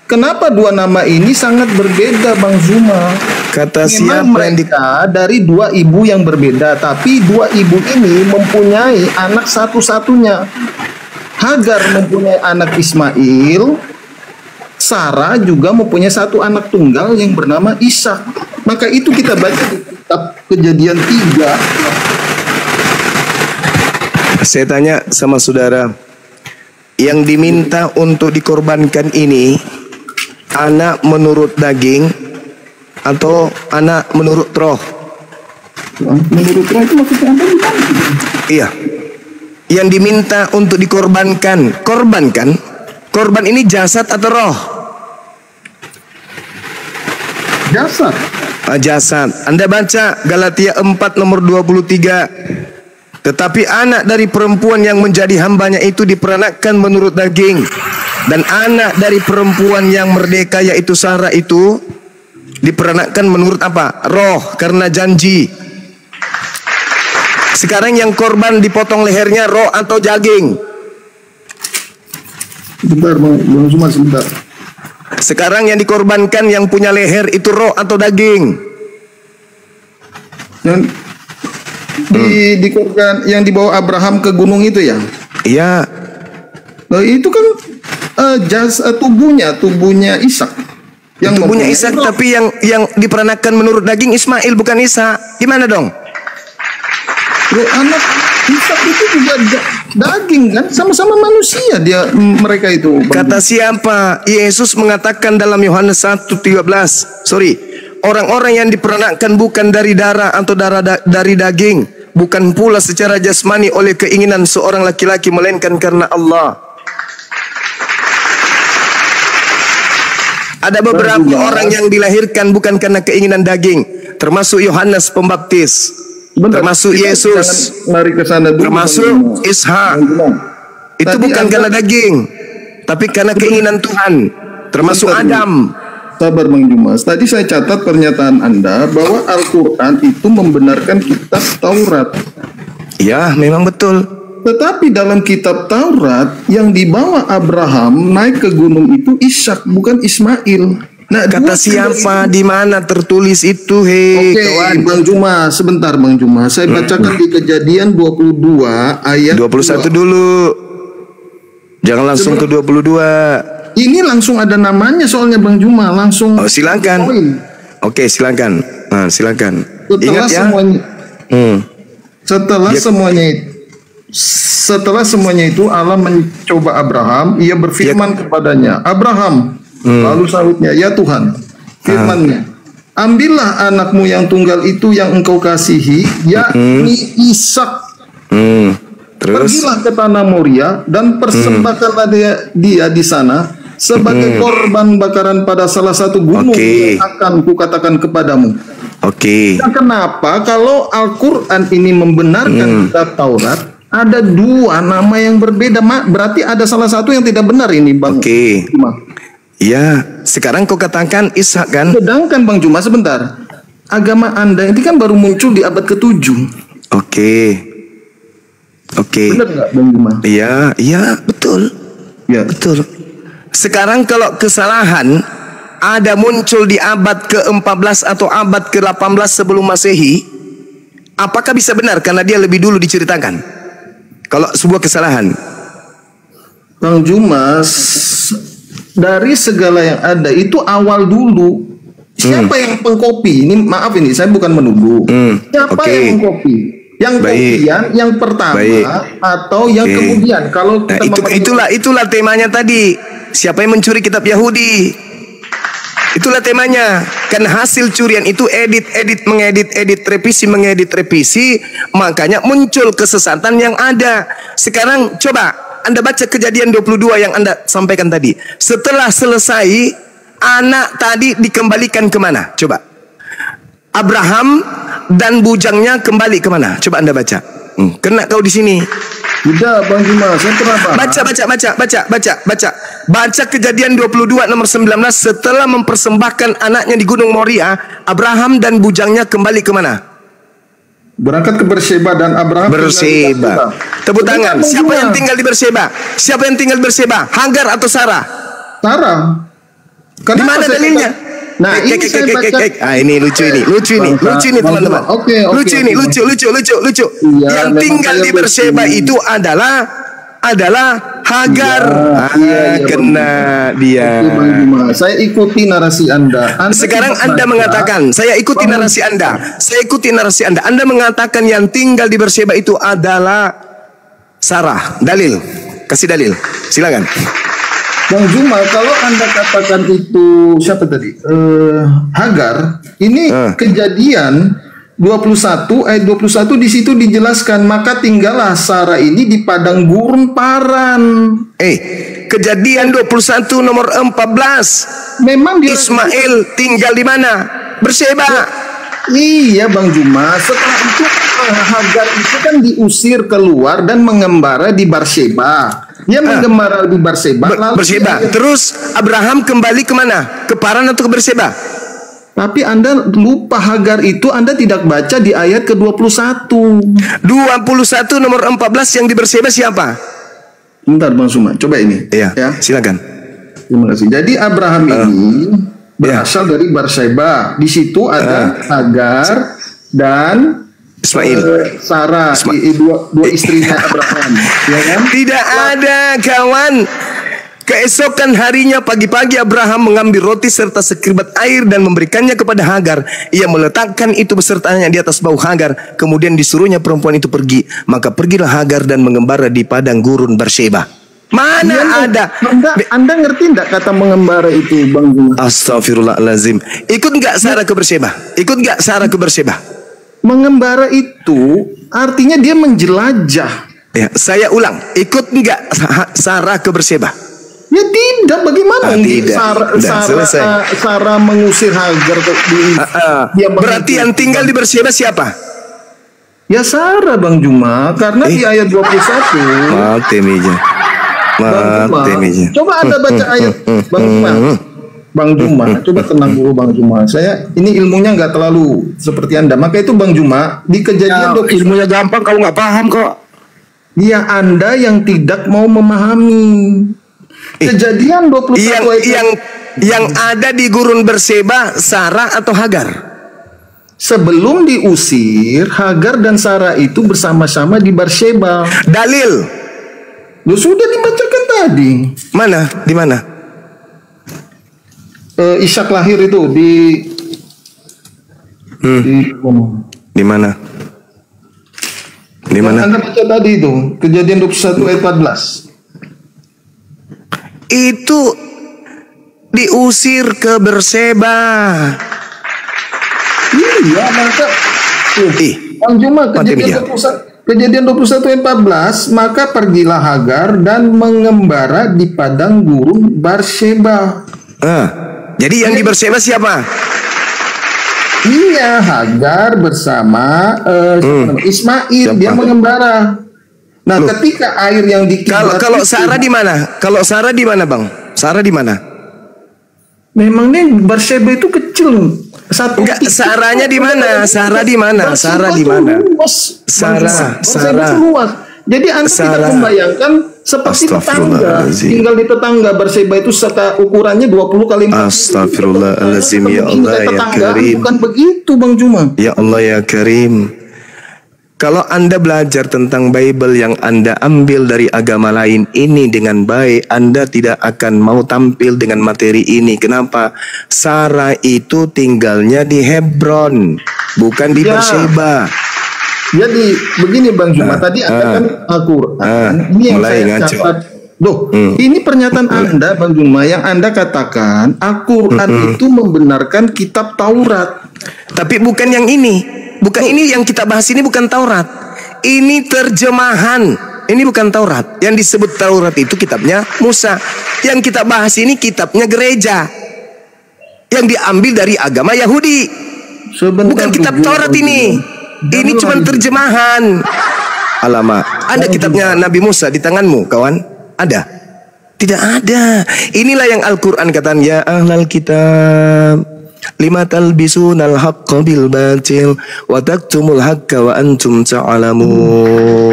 Kenapa dua nama ini sangat berbeda, Bang Zuma? Kata memang siapa mereka dari dua ibu yang berbeda, tapi dua ibu ini mempunyai anak satu-satunya. Hagar mempunyai anak Ismail, Sarah juga mempunyai satu anak tunggal yang bernama Ishak. Maka itu kita baca di kitab Kejadian 3. Saya tanya sama saudara, yang diminta untuk dikorbankan ini anak menurut daging atau anak menurut roh? Menurut roh itu maksudnya apa? Iya. Yang diminta untuk dikorbankan, korban ini jasad atau roh? Jasad. Jasad. Anda baca Galatia 4 nomor 23. Tetapi anak dari perempuan yang menjadi hambanya itu diperanakkan menurut daging, dan anak dari perempuan yang merdeka yaitu Sarah itu diperanakkan menurut apa? Roh, karena janji. Sekarang yang korban dipotong lehernya roh atau daging? Bentar, Bang Zuma, sebentar. Sekarang yang dikorbankan yang punya leher itu roh atau daging? Yang dikorban yang dibawa Abraham ke gunung itu ya? Iya. Nah, itu kan tubuhnya Ishak. Yang tubuhnya Ishak, tapi yang diperanakkan menurut daging Ismail bukan Ishak. Gimana dong? Loh, anak Ishak itu juga daging kan, sama-sama manusia mereka itu. Kata siapa? Yesus mengatakan dalam Yohanes 1:13. Orang-orang yang diperanakkan bukan dari darah atau dari daging, bukan pula secara jasmani oleh keinginan seorang laki-laki, melainkan karena Allah. Ada beberapa orang yang dilahirkan bukan karena keinginan daging, termasuk Yohanes Pembaptis, termasuk Yesus, mari ke sana dulu, termasuk Ishak. Itu bukan karena daging, tapi karena keinginan Tuhan, termasuk Adam. Sabar Bang Jumas. Tadi saya catat pernyataan Anda bahwa Al-Quran itu membenarkan kitab Taurat. Ya, memang betul. Tetapi dalam kitab Taurat yang dibawa Abraham naik ke gunung itu Ishak, bukan Ismail. Nah, kata siapa? Di mana tertulis itu? Hei, kawan. Bang Jumas, sebentar Bang Jumas. Saya bacakan di Kejadian 22 ayat 21 dulu. Jangan langsung ke 22. Ini langsung ada namanya soalnya Bang Juma, langsung. Oh, silakan. Oke, silakan. Nah, silakan. Setelah Ingat ya. Setelah semuanya itu Allah mencoba Abraham, ia berfirman kepadanya, Abraham. Lalu sahutnya, ya Tuhan, firman-Nya, ambillah anakmu yang tunggal itu yang engkau kasihi, yakni Ishak. Terus pergilah ke tanah Moria dan persembahkanlah dia di sana sebagai korban bakaran pada salah satu gunung yang akan kukatakan kepadamu. Nah, kenapa kalau Al-Quran ini membenarkan kitab Taurat, ada dua nama yang berbeda? Berarti ada salah satu yang tidak benar ini, Bang. Ya, sekarang kau katakan Ishak kan? Sedangkan Bang Juma, sebentar, agama Anda ini kan baru muncul di abad ke-7. Benar nggak Bang Juma? Iya, betul. Ya, betul. Sekarang kalau kesalahan ada muncul di abad ke-14 atau abad ke-18 sebelum Masehi, apakah bisa benar karena dia lebih dulu diceritakan? Kalau sebuah kesalahan, Bang Jumas, dari segala yang ada itu awal dulu. Siapa yang pengkopi? Ini maaf ini saya bukan menuduh. Siapa yang mengkopi? Yang kemudian, yang pertama atau yang kemudian? Kalau kita itulah temanya tadi. Siapa yang mencuri kitab Yahudi? Itulah temanya. Kan hasil curian itu edit, mengedit, revisi, makanya muncul kesesatan yang ada. Sekarang coba Anda baca Kejadian 22 yang Anda sampaikan tadi. Setelah selesai, anak tadi dikembalikan kemana? Coba. Abraham dan bujangnya kembali kemana? Coba Anda baca. Kena kau di sini. Tidak Bang Juma, saya pernah Baca Kejadian 22 nomor 19. Setelah mempersembahkan anaknya di Gunung Moria, Abraham dan bujangnya kembali kemana? Berangkat ke Berseba dan Abraham Berseba. Tepuk tangan. Siapa yang tinggal di Berseba? Siapa yang tinggal di Berseba? Hagar atau Sarah? Sarah. Di mana dalilnya? Nah, ini lucu ini teman-teman. Lucu. Yang tinggal di Berseba itu adalah Hagar. Kena dia. Saya ikuti narasi Anda. Sekarang Anda mengatakan, saya ikuti narasi Anda. Anda mengatakan yang tinggal di Berseba itu adalah Sarah. Dalil. Kasih dalil. Silakan. Bang Juma, kalau Anda katakan itu siapa tadi? Hagar. Ini Kejadian 21 ayat 21 di situ dijelaskan, maka tinggallah Sarah ini di padang gurun Paran. Kejadian 21 nomor 14. Memang dia Ismail tinggal di mana? Berseba. Iya Bang Juma, setelah itu Hagar itu kan diusir keluar dan mengembara di Berseba. Dia mengembara di Berseba. Terus Abraham kembali kemana? Ke Paran atau ke Berseba? Tapi Anda lupa Hagar itu Anda tidak baca di ayat ke-21. 21 nomor 14 yang di Berseba siapa? Bentar Bang Suma, coba ini. Ya, silakan. Terima kasih. Jadi Abraham ini berasal dari Berseba. Di situ ada Hagar dan Ismail, Sarah, dua istrinya Abraham, ya kan? Tidak ada kawan. Keesokan harinya pagi-pagi Abraham mengambil roti serta sekirbat air dan memberikannya kepada Hagar. Ia meletakkan itu besertanya di atas bahu Hagar. Kemudian disuruhnya perempuan itu pergi. Maka pergilah Hagar dan mengembara di padang gurun Berseba. Mana ada? Anda ngerti enggak kata mengembara itu, Bang Juma? Astagfirullahalazim. Ikut enggak Sarah ke Berseba? Mengembara itu artinya dia menjelajah. Ya, saya ulang. Ikut enggak Sarah ke Berseba? Ya tidak, bagaimana tidak. Sarah mengusir Hagar berarti yang tinggal di Berseba siapa? Ya Sarah, Bang Juma, karena di ayat 21. Mati meja. Coba Anda baca ayat Bang Juma, coba tenang dulu Bang Juma. Saya ini ilmunya nggak terlalu seperti Anda. Maka itu Bang Juma di Kejadian ilmunya gampang, kalau nggak paham kok. Ya Anda yang tidak mau memahami. Kejadian 21 yang ada di gurun Berseba Sarah atau Hagar? Sebelum diusir, Hagar dan Sarah itu bersama-sama di Berseba. Dalil? Lu sudah dibacakan tadi. Mana? Di mana? Ishak lahir itu di mana? Di mana? Anda baca tadi itu, Kejadian 21 ayat 14. Itu diusir ke Berseba. Iya, maka Bang Juma, Kejadian 21 ayat 14, maka pergilah Hagar dan mengembara di padang gurun Berseba. Jadi yang di Berseba siapa? Iya, Hagar bersama Ismail, dia mengembara. Nah, ketika air yang kalau Sarah di mana? Kalau Sarah di mana, Bang? Sarah di mana? Memang nih Berseba itu kecil. Enggak, Sarahnya di mana? Sarah di mana? Sarah di mana? Sarah. Jadi Anda tidak membayangkan seperti tetangga, tinggal di tetangga. Berseba itu ukurannya 20 kali 40. Astagfirullahaladzim, ya Allah ya Karim. Bukan begitu Bang Juma. Ya Allah ya Karim. Kalau Anda belajar tentang Bible yang Anda ambil dari agama lain ini dengan baik, Anda tidak akan mau tampil dengan materi ini. Kenapa? Sarah itu tinggalnya di Hebron, bukan di Berseba. Jadi begini Bang Juma, tadi Anda kan Al-Quran. Ini yang saya catat. Ini pernyataan Anda Bang Juma yang Anda katakan Al-Quran itu membenarkan kitab Taurat. Tapi bukan yang ini. Bukan ini yang kita bahas, ini bukan Taurat. Ini terjemahan. Ini bukan Taurat. Yang disebut Taurat itu kitabnya Musa. Yang kita bahas ini kitabnya gereja, yang diambil dari agama Yahudi. Bukan kitab Taurat ini. Ini cuma terjemahan. Alamak, ada kitabnya Nabi Musa di tanganmu, kawan? Ada? Tidak ada. Inilah yang Al-Quran katakan, ya ahlal kitab, lima talbisunal haqqa bil batil wa taktumul haqqa wa antum ta'lamun.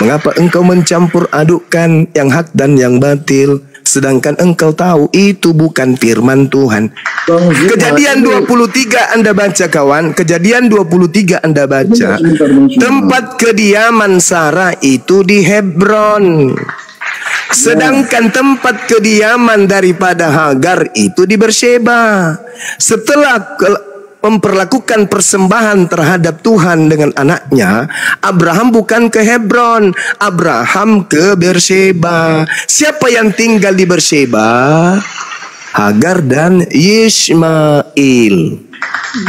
Mengapa engkau mencampur adukkan yang hak dan yang batil, sedangkan engkau tahu itu bukan firman Tuhan. Kejadian 23 Anda baca, kawan. Kejadian 23 Anda baca. Tempat kediaman Sarah itu di Hebron, sedangkan tempat kediaman daripada Hagar itu di Berseba. Setelah memperlakukan persembahan terhadap Tuhan dengan anaknya, Abraham bukan ke Hebron, Abraham ke Berseba. Siapa yang tinggal di Berseba? Hagar dan Ismail.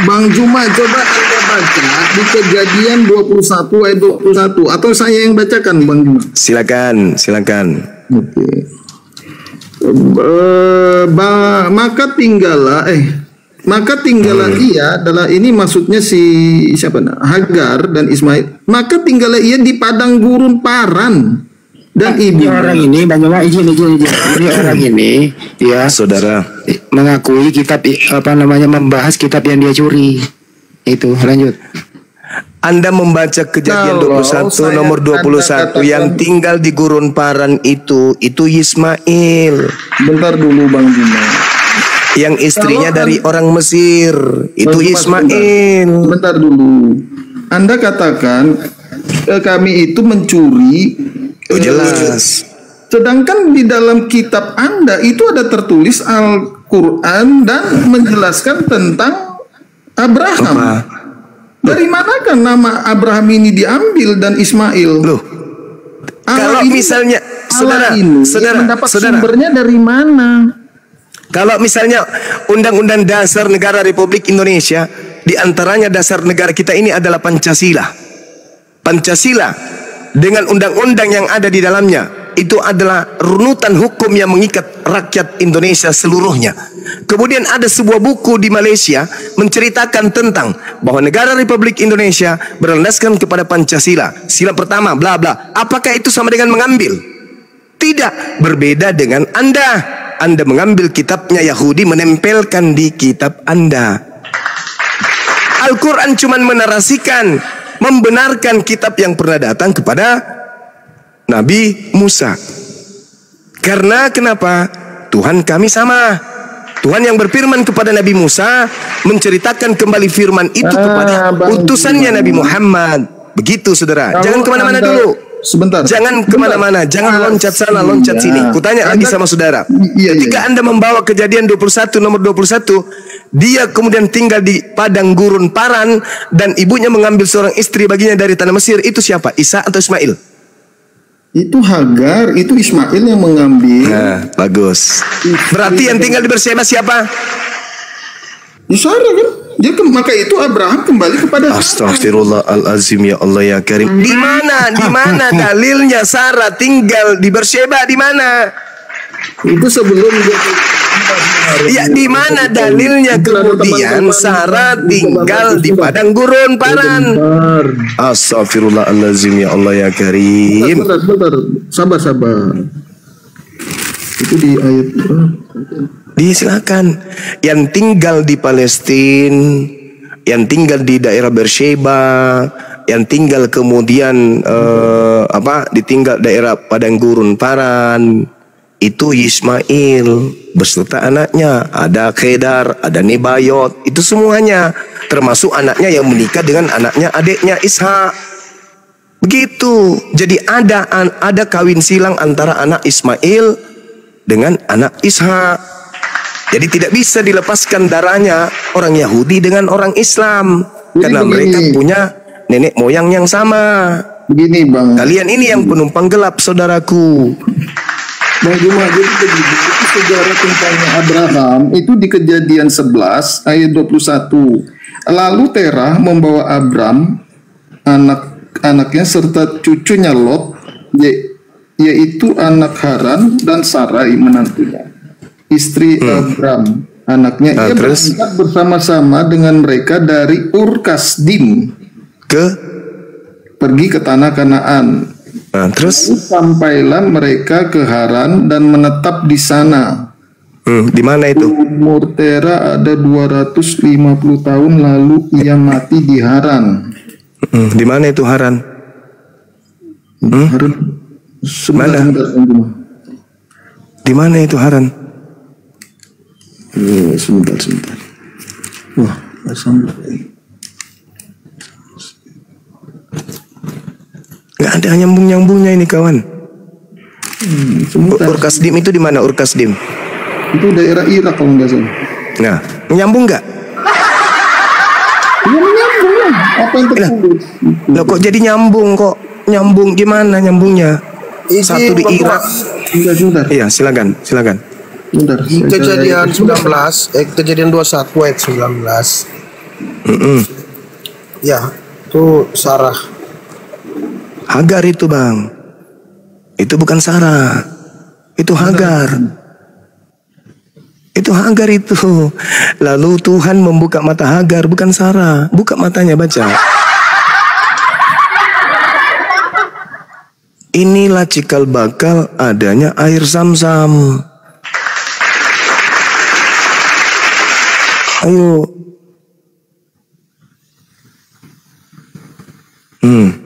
Bang Juma, coba Anda baca di Kejadian 21 ayat 21, atau saya yang bacakan Bang Juma? Silakan. Oke. Maka tinggallah ia, adalah ini maksudnya si siapa? Hagar dan Ismail. Maka tinggallah ia di padang gurun Paran, dan ibu orang ini Bang Juma, izin. Ini orang ini ya, saudara, mengakui kitab membahas kitab yang dia curi. Itu lanjut. Anda membaca Kejadian 21 nomor 21, yang tinggal di gurun Paran itu Ismail. Bentar dulu Bang Juma. Yang istrinya dari orang Mesir itu Ismail. Bentar dulu. Anda katakan kami itu mencuri. Jelas. Sedangkan di dalam kitab Anda itu ada tertulis Al-Quran dan menjelaskan tentang Abraham. Dari manakah nama Abraham ini diambil dan Ismail? Loh, kalau misalnya saudara mendapat sumbernya dari mana? Kalau misalnya Undang-Undang Dasar Negara Republik Indonesia, di antaranya dasar negara kita ini adalah Pancasila. Pancasila dengan undang-undang yang ada di dalamnya itu adalah runutan hukum yang mengikat rakyat Indonesia seluruhnya. Kemudian ada sebuah buku di Malaysia menceritakan tentang bahwa negara Republik Indonesia berlandaskan kepada Pancasila. Sila pertama, bla bla. Apakah itu sama dengan mengambil? Tidak, berbeda dengan Anda. Anda mengambil kitabnya Yahudi, menempelkan di kitab Anda. Al-Quran cuma menarasikan, membenarkan kitab yang pernah datang kepada Nabi Musa. Karena kenapa? Tuhan kami sama. Tuhan yang berfirman kepada Nabi Musa menceritakan kembali firman itu kepada utusannya Nabi Muhammad. Begitu saudara. Jangan kemana-mana dulu. Sebentar. Jangan kemana-mana, jangan loncat sana, loncat sini. Kutanya lagi sama saudara. Ketika Anda membawa Kejadian 21 nomor 21, dia kemudian tinggal di padang gurun Paran dan ibunya mengambil seorang istri baginya dari tanah Mesir. Itu siapa? Isa atau Ismail? Itu Hagar, itu Ismail yang mengambil. Nah, bagus. Berarti yang tinggal di Berseba siapa? Sarah kan? Maka itu Abraham kembali kepada Astaghfirullahalazim, ya Allah ya Karim. Di mana dalilnya Sarah tinggal di Berseba? Di mana? Itu sebelum ya, di mana dalilnya kemudian Sarah tinggal di padang gurun Paran? Astaghfirullahalazim, ya Allah ya Karim. Sebentar. Sabar. Itu di ayat silakan. Yang tinggal di Palestina, yang tinggal di daerah Berseba, yang tinggal kemudian ditinggal daerah padang gurun Paran, itu Ismail beserta anaknya. Ada Kedar, ada Nebayot, itu semuanya termasuk anaknya yang menikah dengan anaknya adiknya Ishak. Begitu. Jadi ada kawin silang antara anak Ismail dengan anak Ishak. Jadi tidak bisa dilepaskan darahnya orang Yahudi dengan orang Islam. Karena mereka punya nenek moyang yang sama. Begini Bang. Kalian ini yang penumpang gelap, saudaraku. Bang Juma, jadi begitu. Itu sejarah tentang Abraham itu di Kejadian 11 ayat 21. Lalu Terah membawa Abram, anaknya serta cucunya Lot, yaitu anak Haran dan Sarai menantunya, istri Abram, anaknya. Ia berangkat bersama-sama dengan mereka dari Ur-Kasdim pergi ke tanah Kanaan. Terus sampailah mereka ke Haran dan menetap di sana. Di mana itu? Umur Terah ada 250 tahun, lalu ia mati di Haran. Di mana itu Haran? Haran. Mana? Di mana itu Haran? Sebentar. Wah, nggak ada nyambung-nyambungnya ini kawan. Ur-Kasdim itu di mana? Ur-Kasdim itu daerah Irak kalau nggak salah. Nah, menyambung nggak? Iya menyambung lah. Apa yang terputus? Loh, kok jadi nyambung kok? Nyambung gimana nyambungnya? Satu di Irak. Sebentar. Iya, silakan. Bentar, Kejadian 19, Kejadian 21 ayat 19. Ya, itu Sarah. Hagar itu Bang. Itu bukan Sarah. Itu Hagar. Itu Hagar itu. Lalu Tuhan membuka mata Hagar, bukan Sarah. Buka matanya, baca. Inilah cikal bakal adanya air Zam-Zam. Ayo.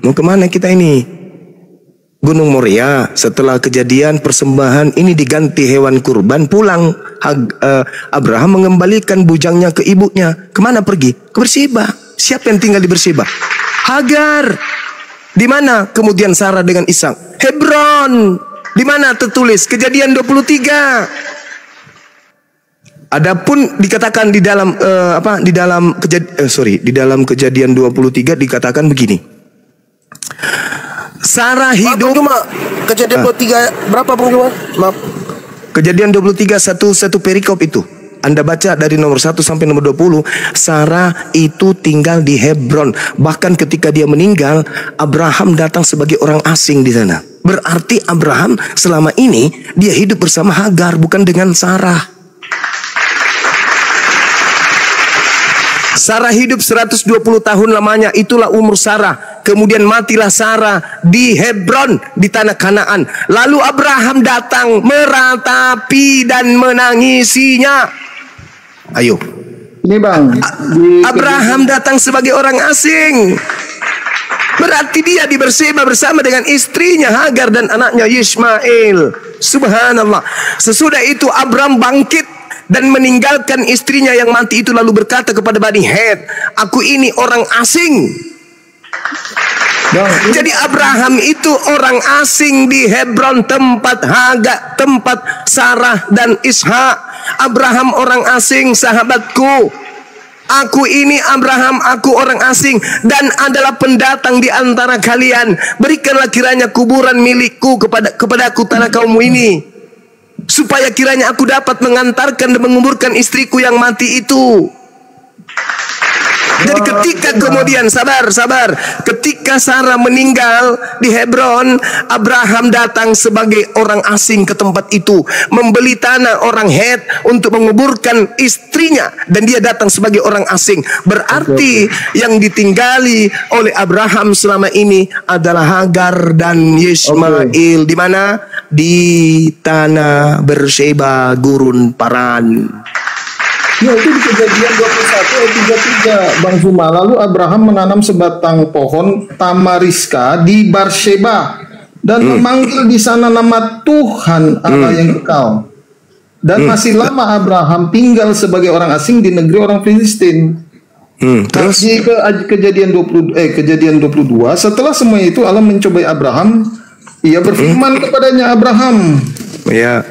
Mau kemana kita ini? Gunung Moria. Setelah kejadian persembahan ini diganti hewan kurban, pulang Abraham mengembalikan bujangnya ke ibunya. Kemana pergi? Ke Berseba. Siapa yang tinggal di Berseba? Hagar. Di mana kemudian Sarah dengan Ishak? Hebron. Di mana tertulis? Kejadian 23. Adapun dikatakan di dalam di dalam Kejadian 23 dikatakan begini. Sarah hidup. Kejadian 23 berapa Bang Juma? Maaf. Kejadian 23 satu perikop itu Anda baca dari nomor 1 sampai nomor 20, Sarah itu tinggal di Hebron. Bahkan ketika dia meninggal, Abraham datang sebagai orang asing di sana. Berarti Abraham selama ini dia hidup bersama Hagar, bukan dengan Sarah. Sarah hidup 120 tahun lamanya, itulah umur Sarah. Kemudian matilah Sarah di Hebron, di tanah Kanaan. Lalu Abraham datang meratapi dan menangisinya. Ayo. Ini Bang, Abraham datang sebagai orang asing. Berarti dia di Berseba bersama dengan istrinya Hagar dan anaknya Ismail. Subhanallah. Sesudah itu Abraham bangkit dan meninggalkan istrinya yang mati itu, lalu berkata kepada Bani Het, aku ini orang asing. Jadi Abraham itu orang asing di Hebron, tempat Hagar, tempat Sarah dan Ishak. Abraham orang asing, sahabatku. Aku ini Abraham, aku orang asing dan adalah pendatang di antara kalian. Berikanlah kiranya kuburan milikku kepadaku tanah kaummu ini, supaya kiranya aku dapat mengantarkan dan menguburkan istriku yang mati itu. Jadi ketika kemudian sabar, ketika Sarah meninggal di Hebron, Abraham datang sebagai orang asing ke tempat itu, membeli tanah orang Het untuk menguburkan istrinya, dan dia datang sebagai orang asing. Berarti yang ditinggali oleh Abraham selama ini adalah Hagar dan Ismail. Di mana? Di tanah Berseba, gurun Paran. Ya, itu di Kejadian 21 ayat 33 Bang Zuma. Lalu Abraham menanam sebatang pohon tamariska di Berseba dan memanggil di sana nama Tuhan Allah yang kekal. Dan masih lama Abraham tinggal sebagai orang asing di negeri orang Filistin. Terus di Kejadian 22, setelah semua itu Allah mencobai Abraham. Ia berfirman kepadanya, Abraham, ya,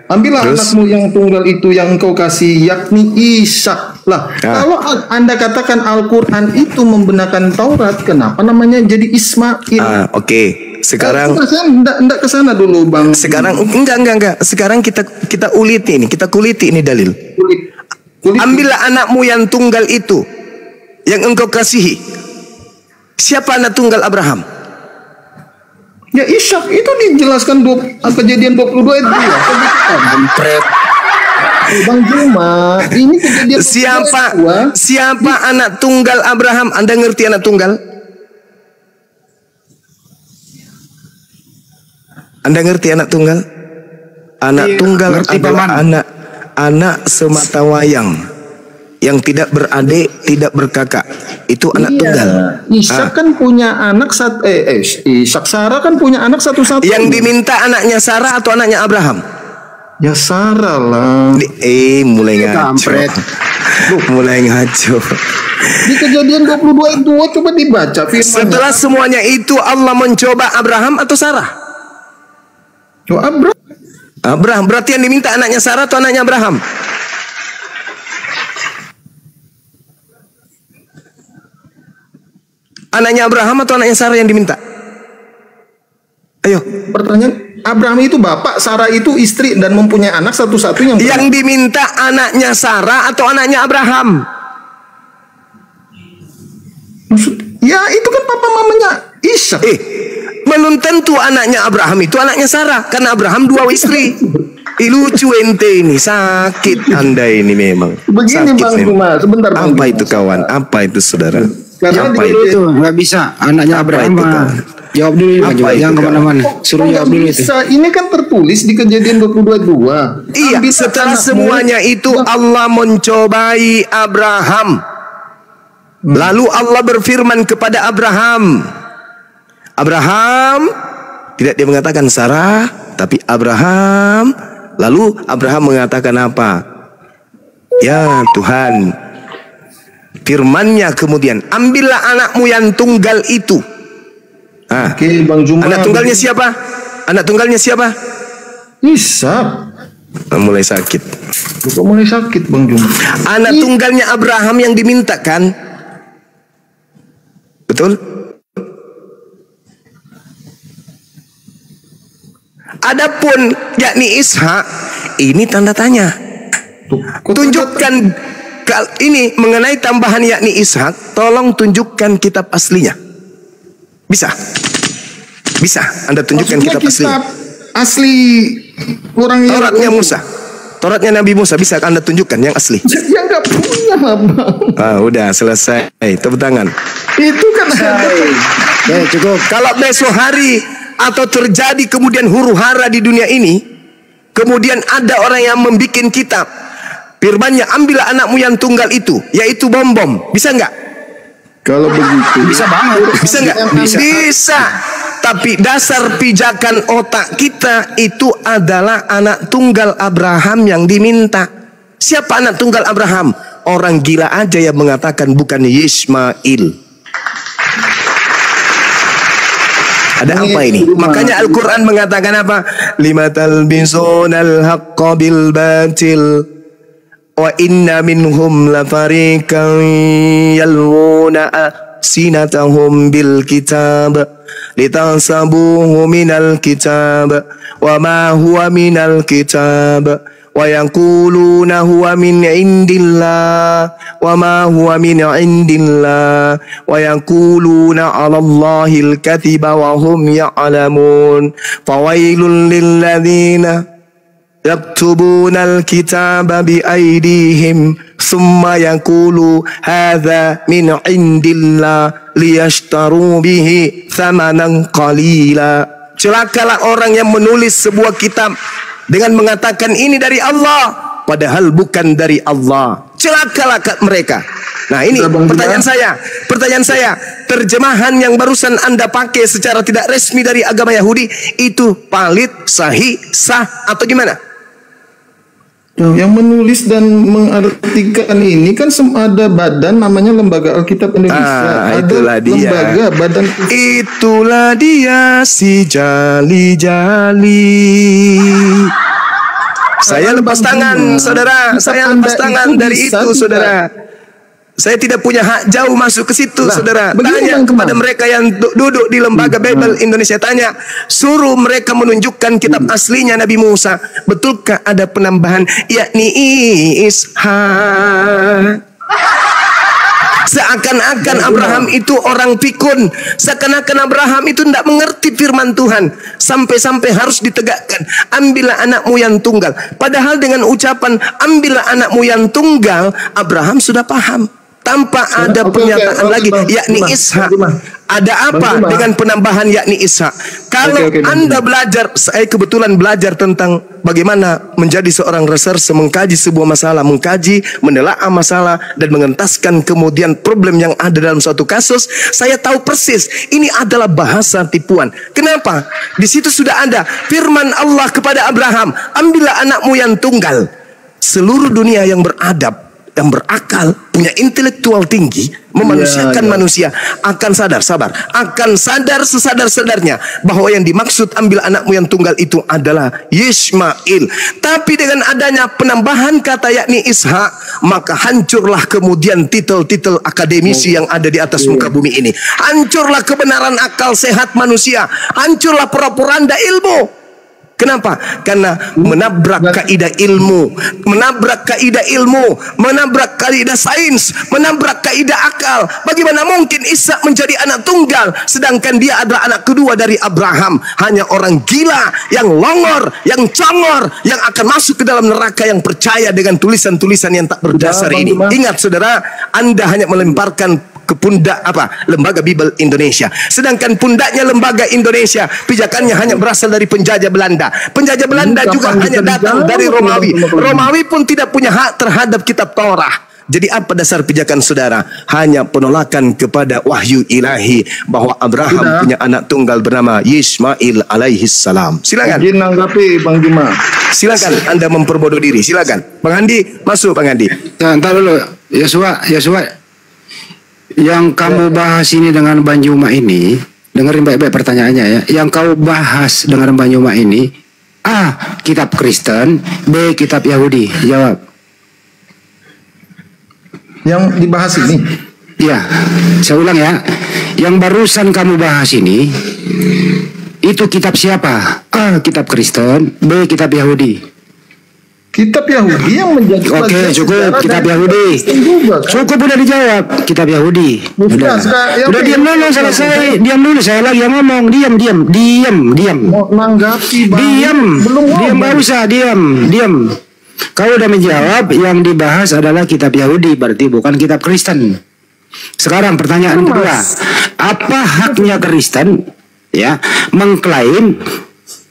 ambillah anakmu yang tunggal itu yang engkau kasih, yakni Ishak. Lah, kalau Anda katakan Al-Quran itu membenarkan Taurat, kenapa namanya jadi Ismail? Oke. Sekarang enggak ke sana dulu, Bang. Sekarang enggak. Sekarang kita uliti ini dalil. Ambillah anakmu yang tunggal itu yang engkau kasihi. Siapa anak tunggal Abraham? Ya, Ishak itu dijelaskan Kejadian 22 ayat 2. Bang Juma, ini Kejadian siapa anak tunggal Abraham? Anda ngerti anak tunggal? Anda ngerti anak tunggal? Anak tunggal adalah anak semata wayang yang tidak beradik, tidak berkakak. Itu anak tunggal. Ishak kan punya anak Ishak, Sarah kan punya anak satu-satu. Yang diminta anaknya Sarah atau anaknya Abraham? Ya Sarah lah. Mulai ngaco. Mulai ngaco. Di Kejadian 22 ayat 2 coba dibaca firman. Setelah semuanya itu Allah mencoba Abraham atau Sarah? Oh, Abraham. Berarti yang diminta anaknya Sarah atau anaknya Abraham? Anaknya Abraham atau anaknya Sarah yang diminta? Ayo. Pertanyaan, Abraham itu bapak, Sarah itu istri dan mempunyai anak satu-satunya. Yang diminta anaknya Sarah atau anaknya Abraham? Ya itu kan papa mamanya Ishak. Belum tentu anaknya Abraham itu anaknya Sarah, karena Abraham dua istri. Lucu ente ini, sakit Anda ini memang. Begini Bang Juma, sebentar Bang. Apa itu kawan? Apa itu saudara? Karena itu nggak bisa anaknya Abraham. Jawab dulu jangan kemana-mana. Suruh jawab dulu itu. Ini kan tertulis di Kejadian 22:2. Iya. Setelah semuanya itu Allah mencobai Abraham. Lalu Allah berfirman kepada Abraham. Abraham, tidak dia mengatakan Sarah, tapi Abraham. Lalu Abraham mengatakan apa? Ya Tuhan. Firman-Nya kemudian, ambillah anakmu yang tunggal itu. Oke, Bang Juma. Anak tunggalnya siapa? Anak tunggalnya siapa? Ishak. Mulai sakit. Kok mulai sakit, Bang Juma? Anak tunggalnya Abraham yang dimintakan. Betul? Adapun yakni Ishak, ini tanda tanya. Tunjukkan ini mengenai tambahan yakni Ishak, tolong tunjukkan kitab aslinya. Bisa? Bisa Anda tunjukkan kitab aslinya? Asli orang yang Tauratnya Musa. Tauratnya Nabi Musa, bisa Anda tunjukkan yang asli? Dia nggak punya, Bang. Udah selesai. Tepuk tangan. Itu kan cukup. Kalau besok hari atau terjadi kemudian huru hara di dunia ini, kemudian ada orang yang membikin kitab, firmannya ambillah anakmu yang tunggal itu, yaitu bom-bom, bisa nggak? Kalau begitu Bisa banget. Bisa nggak? Bisa. Tapi dasar pijakan otak kita itu adalah anak tunggal Abraham yang diminta. Siapa anak tunggal Abraham? Orang gila aja yang mengatakan bukan Ismail. Ada apa ini? Makanya Al-Quran mengatakan apa? Lima talbisonal haqqa bil batil wa inna minhum lafariqan yalwuna sinatahum bil kitab litansabuhu minal kitab wa ma huwa minal kitab wa yaquluna huwa min indillah wa ma huwa min indillah wa yaquluna 'ala Allahil katsiba wa hum ya'lamun fawailul lil ladzina yaktubuna al-kitaba bi aydihim thumma yaqulu hadza min indillah liyashtaru bihi thamanan qalila. Celakalah orang yang menulis sebuah kitab dengan mengatakan ini dari Allah padahal bukan dari Allah. Celakalah mereka. Nah ini pertanyaan saya, terjemahan yang barusan Anda pakai secara tidak resmi dari agama Yahudi itu valid, sahih, sah atau gimana? Yang menulis dan mengartikan ini kan ada badan namanya Lembaga Alkitab Indonesia. Itulah dia. Lembaga badan. Itulah dia si jali-jali. Saya lepas tangan, saudara. Saya lepas tangan dari itu, saudara. Saya tidak punya hak jauh masuk ke situ, saudara. Tanya kepada mereka yang duduk di Lembaga Bible Indonesia, tanya, suruh mereka menunjukkan kitab aslinya Nabi Musa. Betulkah ada penambahan yakni Ishak? Seakan-akan Abraham itu orang pikun, seakan-akan Abraham itu tidak mengerti firman Tuhan, sampai-sampai harus ditegakkan, ambillah anakmu yang tunggal. Padahal dengan ucapan ambillah anakmu yang tunggal, Abraham sudah paham. Tanpa ada pernyataan lagi yakni Ishak. Ada apa dengan penambahan yakni Ishak? Kalau Anda belajar, saya kebetulan belajar tentang bagaimana menjadi seorang reserse, mengkaji sebuah masalah, mengkaji, menelaah masalah dan mengentaskan kemudian problem yang ada dalam suatu kasus. Saya tahu persis ini adalah bahasa tipuan. Kenapa? Di situ sudah ada firman Allah kepada Abraham, ambillah anakmu yang tunggal. Seluruh dunia yang beradab, yang berakal, punya intelektual tinggi, memanusiakan manusia, akan sadar sesadar-sadarnya bahwa yang dimaksud ambil anakmu yang tunggal itu adalah Ismail. Tapi dengan adanya penambahan kata yakni Ishak, maka hancurlah kemudian titel-titel akademisi yang ada di atas muka bumi ini. Hancurlah kebenaran akal sehat manusia, hancurlah propaganda ilmu. Kenapa? Karena menabrak kaidah ilmu, menabrak kaidah sains, menabrak kaidah akal. Bagaimana mungkin Ishak menjadi anak tunggal sedangkan dia adalah anak kedua dari Abraham? Hanya orang gila, yang longor, yang congor, yang akan masuk ke dalam neraka yang percaya dengan tulisan-tulisan yang tak berdasar ini. Ingat saudara, Anda hanya melemparkan ke pundak Lembaga Bible Indonesia, sedangkan pundaknya Lembaga Indonesia pijakannya hanya berasal dari penjajah Belanda. Penjajah Belanda juga hanya datang dari Romawi. Romawi pun tidak punya hak terhadap kitab Torah. Jadi apa dasar pijakan saudara? Hanya penolakan kepada wahyu ilahi bahwa Abraham punya anak tunggal bernama Ismail alaihi salam. Silakan. Izin nanggapi Bang Juma. Silakan Anda memperbodoh diri. Silakan. Bang Andi, masuk Bang Andi. Entar dulu. Yosua. Yang kamu bahas ini dengan Bang Juma ini, dengerin baik-baik pertanyaannya ya. Yang kau bahas dengan Bang Juma ini, A. Kitab Kristen, B. Kitab Yahudi. Jawab. Yang dibahas ini? Ya, saya ulang ya. Yang barusan kamu bahas ini, itu kitab siapa? A. Kitab Kristen, B. Kitab Yahudi. Kitab Yahudi yang menjadi Oke, cukup kitab Yahudi. Juga, kan? Cukup udah dijawab kitab Yahudi. Udah. Udah diam dulu selesai. Diam dulu, saya lagi yang ngomong. Diam. Mau nanggapi Bang. Diam. Belum Diam enggak usah, diam. Kau udah menjawab yang dibahas adalah kitab Yahudi, berarti bukan kitab Kristen. Sekarang pertanyaan kedua. Apa haknya Kristen ya mengklaim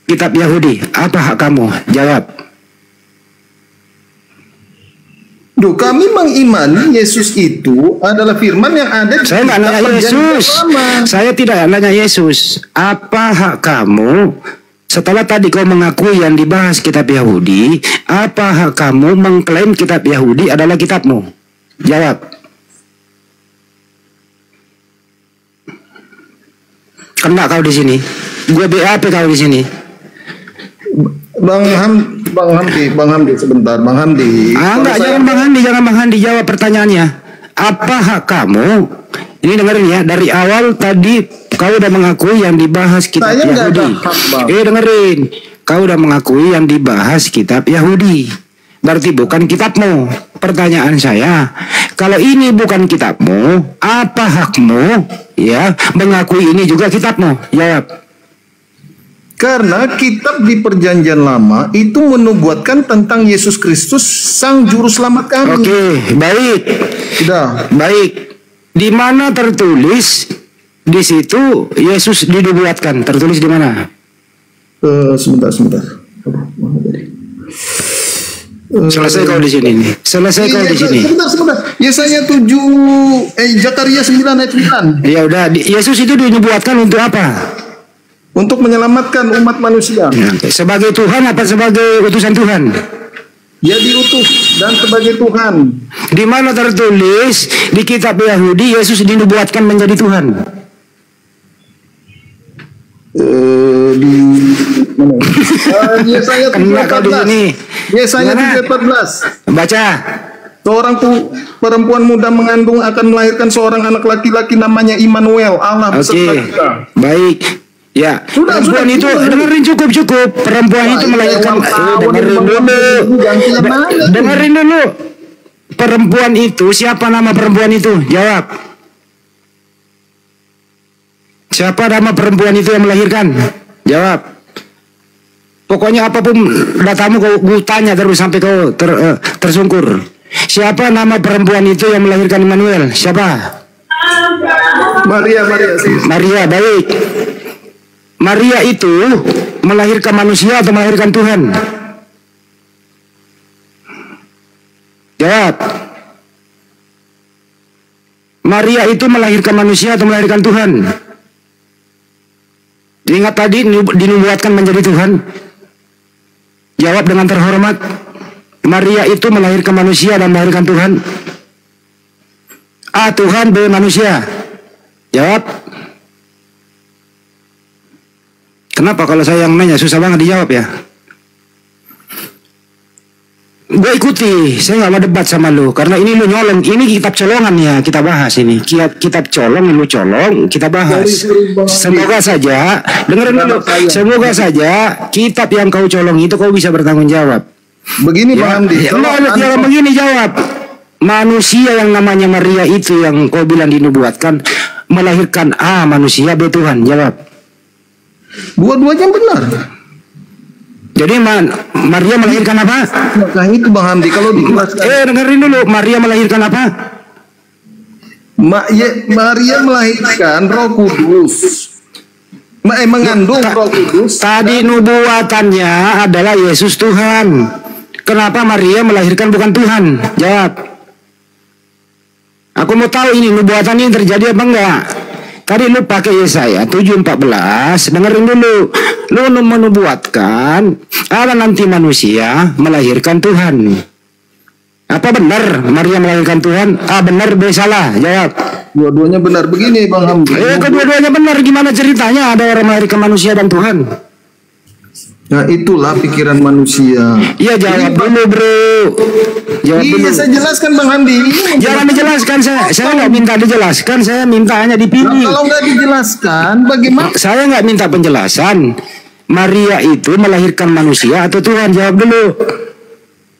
kitab Yahudi? Apa hak kamu? Jawab. Duh, kami mengimani Yesus itu adalah firman yang ada di Saya nggak nanya Yesus. Saya tidak nanya Yesus. Apa hak kamu setelah tadi kau mengakui yang dibahas kitab Yahudi? Apa hak kamu mengklaim kitab Yahudi adalah kitabmu? Jawab. Kena kau di sini. Gue BAP kau di sini. Bang Hamdi sebentar, Bang Hamdi. Enggak, jangan Bang Handi jawab pertanyaannya. Apa hak kamu? Ini dengerin ya, dari awal tadi kau udah mengakui yang dibahas kitab Yahudi. Dengerin. Kau udah mengakui yang dibahas kitab Yahudi. Berarti bukan kitabmu. Pertanyaan saya, kalau ini bukan kitabmu, apa hakmu ya mengakui ini juga kitabmu? Jawab. Karena kitab di Perjanjian Lama itu menubuatkan tentang Yesus Kristus Sang Juru Selamat kami. Oke, baik. Sudah. Baik. Di mana tertulis di situ Yesus dinubuatkan? Tertulis di mana? Sebentar. Selesai kau di sini nih. Selesai kau di sini. Sebentar. Yesaya 7 Zakaria 9 ayat 9. Ya udah, Yesus itu dinubuatkan untuk apa? Untuk menyelamatkan umat manusia. Sebagai Tuhan apa sebagai utusan Tuhan? Dia diutus dan sebagai Tuhan. Di mana tertulis di kitab Yahudi Yesus dinubuatkan menjadi Tuhan? Di mana? Yesaya 7:14. Yesaya 7:14. Baca. Seorang perempuan muda mengandung akan melahirkan seorang anak laki-laki namanya Immanuel, Allah beserta kita. Baik. Ya, sudah, itu dengerin cukup. Perempuan itu melahirkan dengerin dulu. Perempuan itu, siapa nama perempuan itu? Jawab. Siapa nama perempuan itu yang melahirkan? Jawab. Pokoknya apapun datamu kau tanya terus sampai kau tersungkur. Siapa nama perempuan itu yang melahirkan Immanuel? Siapa? Maria. Maria, baik. Maria itu melahirkan manusia atau melahirkan Tuhan? Jawab. Maria itu melahirkan manusia atau melahirkan Tuhan? Ingat tadi dinubuatkan menjadi Tuhan. Jawab dengan terhormat. Maria itu melahirkan manusia dan melahirkan Tuhan? A. Tuhan, B. Manusia. Jawab. Kenapa kalau saya yang nanya susah banget dijawab ya? Gue ikuti, saya nggak mau debat sama lu karena ini lu nyolong, ini kitab colongan ya kita bahas ini, kitab colong, lu colong kita bahas. Semoga saja, dengerin dulu, semoga saja kitab yang kau colong itu kau bisa bertanggung jawab. Begini Bang Andi, kalau begini jawab, manusia yang namanya Maria itu yang kau bilang dinubuatkan melahirkan A manusia, B Tuhan, jawab. Dua-duanya benar. Jadi Maria melahirkan apa? Nah itu Bang Hamdi kalau dijelaskan. Dengerin dulu, Maria melahirkan apa? Maria melahirkan Roh Kudus. Mengandung Roh Kudus. Tadi nubuatannya adalah Yesus Tuhan. Kenapa Maria melahirkan bukan Tuhan? Jawab. Aku mau tahu ini nubuatan ini terjadi apa enggak? Tadi lu pakai Yesaya 7:14, dengerin dulu. Lu menubuatkan ada nanti manusia melahirkan Tuhan. Apa benar Maria melahirkan Tuhan? A benar, B salah. Jawab. Dua-duanya benar. Begini Bang Hamdi. Kedua-duanya benar. Gimana ceritanya ada orang melahirkan manusia dan Tuhan? Nah itulah pikiran manusia. Iya jawab dulu bro. Jawab dulu. Saya jelaskan Bang Hamdi. Jangan dijelaskan, saya nggak minta dijelaskan, saya minta hanya dipilih. Kalau nggak dijelaskan, bagaimana? Saya nggak minta penjelasan. Maria itu melahirkan manusia atau Tuhan? Jawab dulu.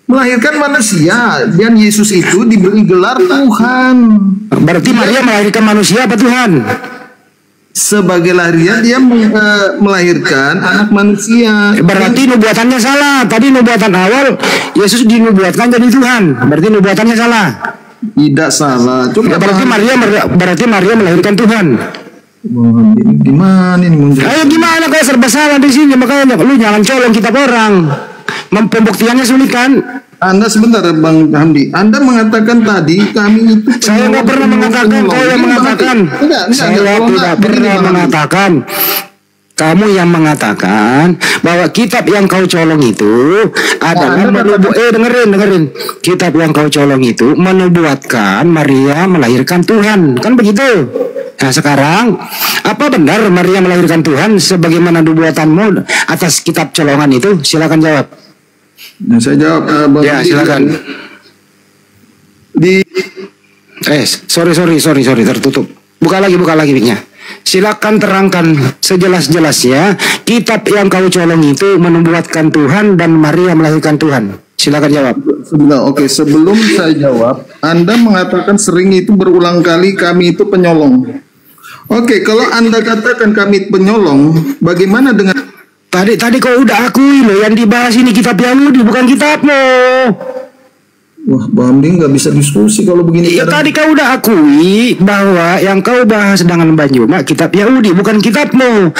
Melahirkan manusia, dan Yesus itu diberi gelar Tuhan. Berarti Maria melahirkan manusia apa Tuhan? Sebagai lahiriah dia melahirkan anak manusia. Berarti nubuatannya salah. Tadi nubuatan awal Yesus dinubuatkan jadi Tuhan. Berarti nubuatannya salah. Tidak salah. Coba berarti Maria melahirkan Tuhan. Gimana ini? Ayo gimana kalau serba salah di sini, makanya lu jangan colong kitab orang. Pembuktiannya sulit kan? Anda sebentar Bang Hamdi. Anda mengatakan tadi kami itu saya nggak pernah mengatakan, kau yang mengatakan. Saya tidak pernah mengatakan. Kamu yang mengatakan bahwa kitab yang kau colong itu adalah dengerin. Kitab yang kau colong itu menubuatkan Maria melahirkan Tuhan. Kan begitu? Nah sekarang, apa benar Maria melahirkan Tuhan sebagaimana nubuatanmu atas kitab colongan itu? Silakan jawab. Nah, saya jawab. Ya silakan. Sorry tertutup. Buka lagi mic-nya. Silakan terangkan sejelas-jelasnya kitab yang kau colong itu menubuatkan Tuhan dan Maria melahirkan Tuhan. Silakan jawab. Oke, sebelum saya jawab, Anda mengatakan sering itu berulang kali kami itu penyolong. Oke, kalau Anda katakan kami penyolong, bagaimana dengan tadi kau udah akui loh yang dibahas ini kitab Yahudi bukan kitabmu. Wah, Bang Hamdi nggak bisa diskusi kalau begini. Ya tadi kau udah akui bahwa yang kau bahas dengan Banjuma kitab Yahudi bukan kitabmu.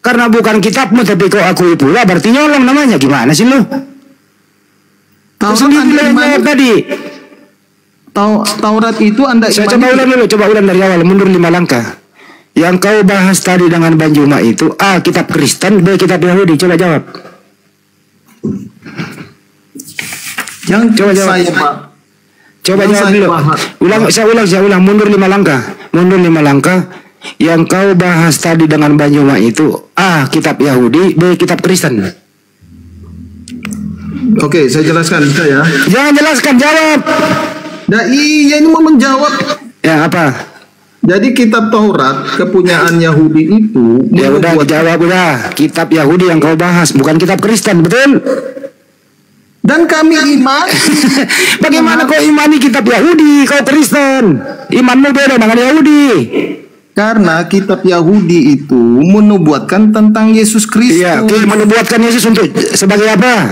Karena bukan kitabmu tapi kau akui pula berarti nyolong namanya. Gimana sih lu? Taurat itu Anda saya coba ulang dari awal, mundur 5 langkah. Yang kau bahas tadi dengan Banjuma itu A. kitab Kristen, B. kitab Yahudi. Coba jawab. Coba jawab. Coba jawab dulu. Saya ulang. Mundur 5 langkah. Yang kau bahas tadi dengan Banjuma itu A. kitab Yahudi, B. kitab Kristen. Oke, saya jelaskan ya. Jangan jelaskan, jawab. Nah, iya ini mau menjawab. Ya apa? Jadi kitab Taurat kepunyaan Yahudi itu. Ya udah dijawab udah. Kitab Yahudi yang kau bahas bukan kitab Kristen, betul? Dan kami iman. Bagaimana kau imani kitab Yahudi, kau Kristen? Imanmu beda dengan Yahudi. Karena kitab Yahudi itu menubuatkan tentang Yesus Kristus. Iya, menubuatkan Yesus untuk sebagai apa?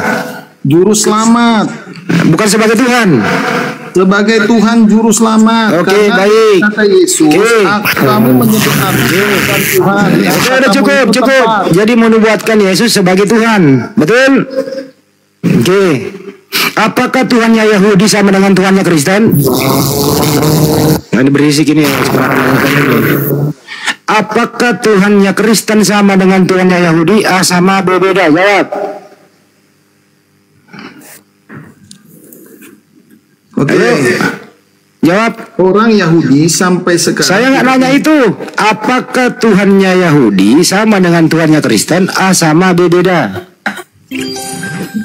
Juru selamat. Bukan sebagai Tuhan. Sebagai Tuhan juru selamat. Oke, baik. Kata Yesus, kamu menyebut aku bukan Tuhan. Sudah cukup. Jadi menubuatkan Yesus sebagai Tuhan, betul? Oke. Apakah Tuhannya Yahudi sama dengan Tuhannya Kristen? Nah, ini berisik ini. Apakah Tuhannya Kristen sama dengan Tuhannya Yahudi? A sama B beda? Jawab. Oke. Jawab. Orang Yahudi sampai sekarang. Saya nggak nanya itu. Apakah Tuhannya Yahudi sama dengan Tuhannya Kristen? A sama B beda?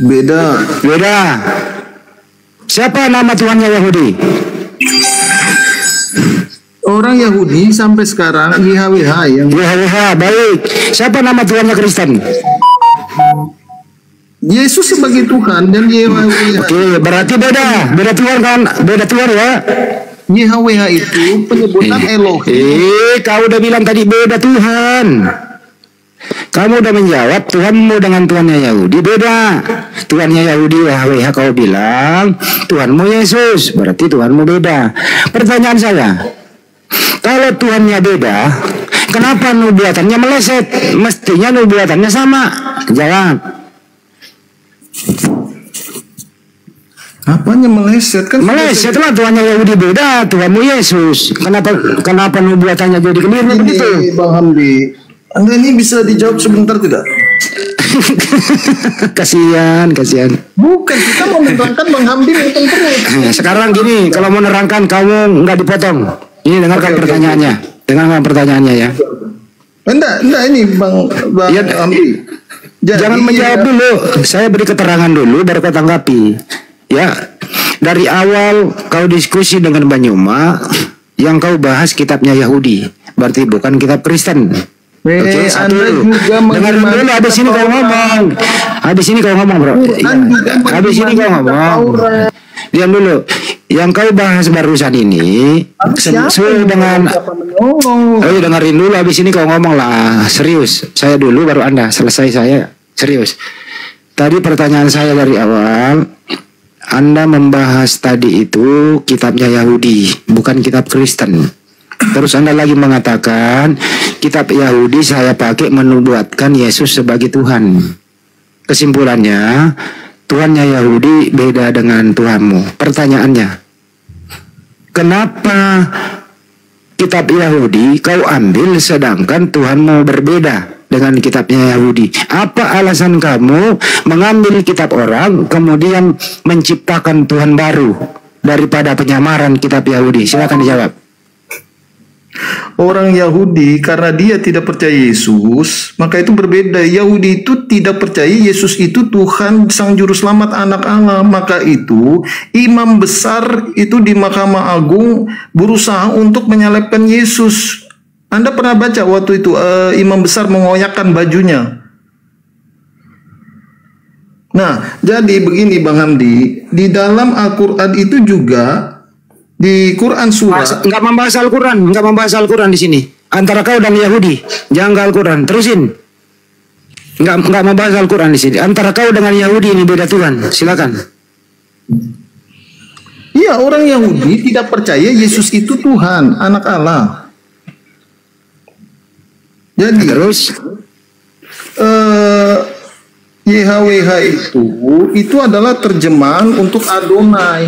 Beda. Siapa nama Tuhannya Yahudi? Orang Yahudi sampai sekarang YHWH yang YHWH, baik. Siapa nama Tuhannya Kristen? Yesus sebagai Tuhan dan YHWH. Oke, berarti beda Tuhan kan? Beda Tuhan ya? YHWH itu penyebutan Elohim. Kau udah bilang tadi beda Tuhan. Kamu udah menjawab Tuhanmu dengan Tuhannya Yahudi beda. Tuhannya Yahudi YHWH kau bilang, Tuhanmu Yesus, berarti Tuhanmu beda. Pertanyaan saya, kalau Tuhannya beda, kenapa nubuatannya meleset? Mestinya nubuatannya sama. Jawab. Apanya meleset kan? Meleset lah, Tuhannya Yahudi beda, Tuhanmu Yesus. Kenapa nubuatannya jadi keliru begitu? Bang Hamdi, Anda ini bisa dijawab sebentar tidak? Kasihan. Bukan, kita mau menerangkan Bang Hamdi potong terus. Sekarang gini, kalau mau menerangkan kamu nggak dipotong. Ini dengarkan pertanyaannya. Dengarkan pertanyaannya ya. Enggak ini Bang ya, Hamdi. Jangan menjawab dulu. Saya beri keterangan dulu baru kau tanggapi. Ya, dari awal kau diskusi dengan Banyuma, yang kau bahas kitabnya Yahudi, berarti bukan kitab Kristen. Oke, Anda juga dengerin dulu, habis ini kau ngomong. Habis ini kau ngomong, bro. Habis ini kau ngomong. Diam dulu. Yang kau bahas barusan ini sesuai dengan. Oh, dengerin dulu. Habis ini kau ngomong lah. Serius. Saya dulu baru Anda. Selesai saya. Serius. Tadi pertanyaan saya dari awal. Anda membahas tadi itu kitabnya Yahudi, bukan kitab Kristen. Terus Anda lagi mengatakan kitab Yahudi saya pakai menubuatkan Yesus sebagai Tuhan. Kesimpulannya, Tuhannya Yahudi beda dengan Tuhanmu. Pertanyaannya, kenapa kitab Yahudi kau ambil sedangkan Tuhanmu berbeda dengan kitabnya Yahudi? Apa alasan kamu mengambil kitab orang kemudian menciptakan Tuhan baru daripada penyamaran kitab Yahudi? Silakan dijawab. Orang Yahudi karena dia tidak percaya Yesus, maka itu berbeda. Yahudi itu tidak percaya Yesus itu Tuhan Sang Juru Selamat anak Allah. Maka itu imam besar itu di Mahkamah Agung berusaha untuk menyalibkan Yesus. Anda pernah baca waktu itu imam besar mengoyakkan bajunya. Nah, jadi begini Bang Hamdi, di dalam Al-Quran itu juga di Quran surah nggak membahas Al-Quran di sini. Antara kau dan Yahudi, jangan ke Al-Quran. Terusin. Nggak membahas Al-Quran di sini. Antara kau dengan Yahudi ini beda Tuhan. Silakan. Iya, orang Yahudi tidak percaya Yesus itu Tuhan, anak Allah. Jadi terus YHWH itu adalah terjemahan untuk Adonai,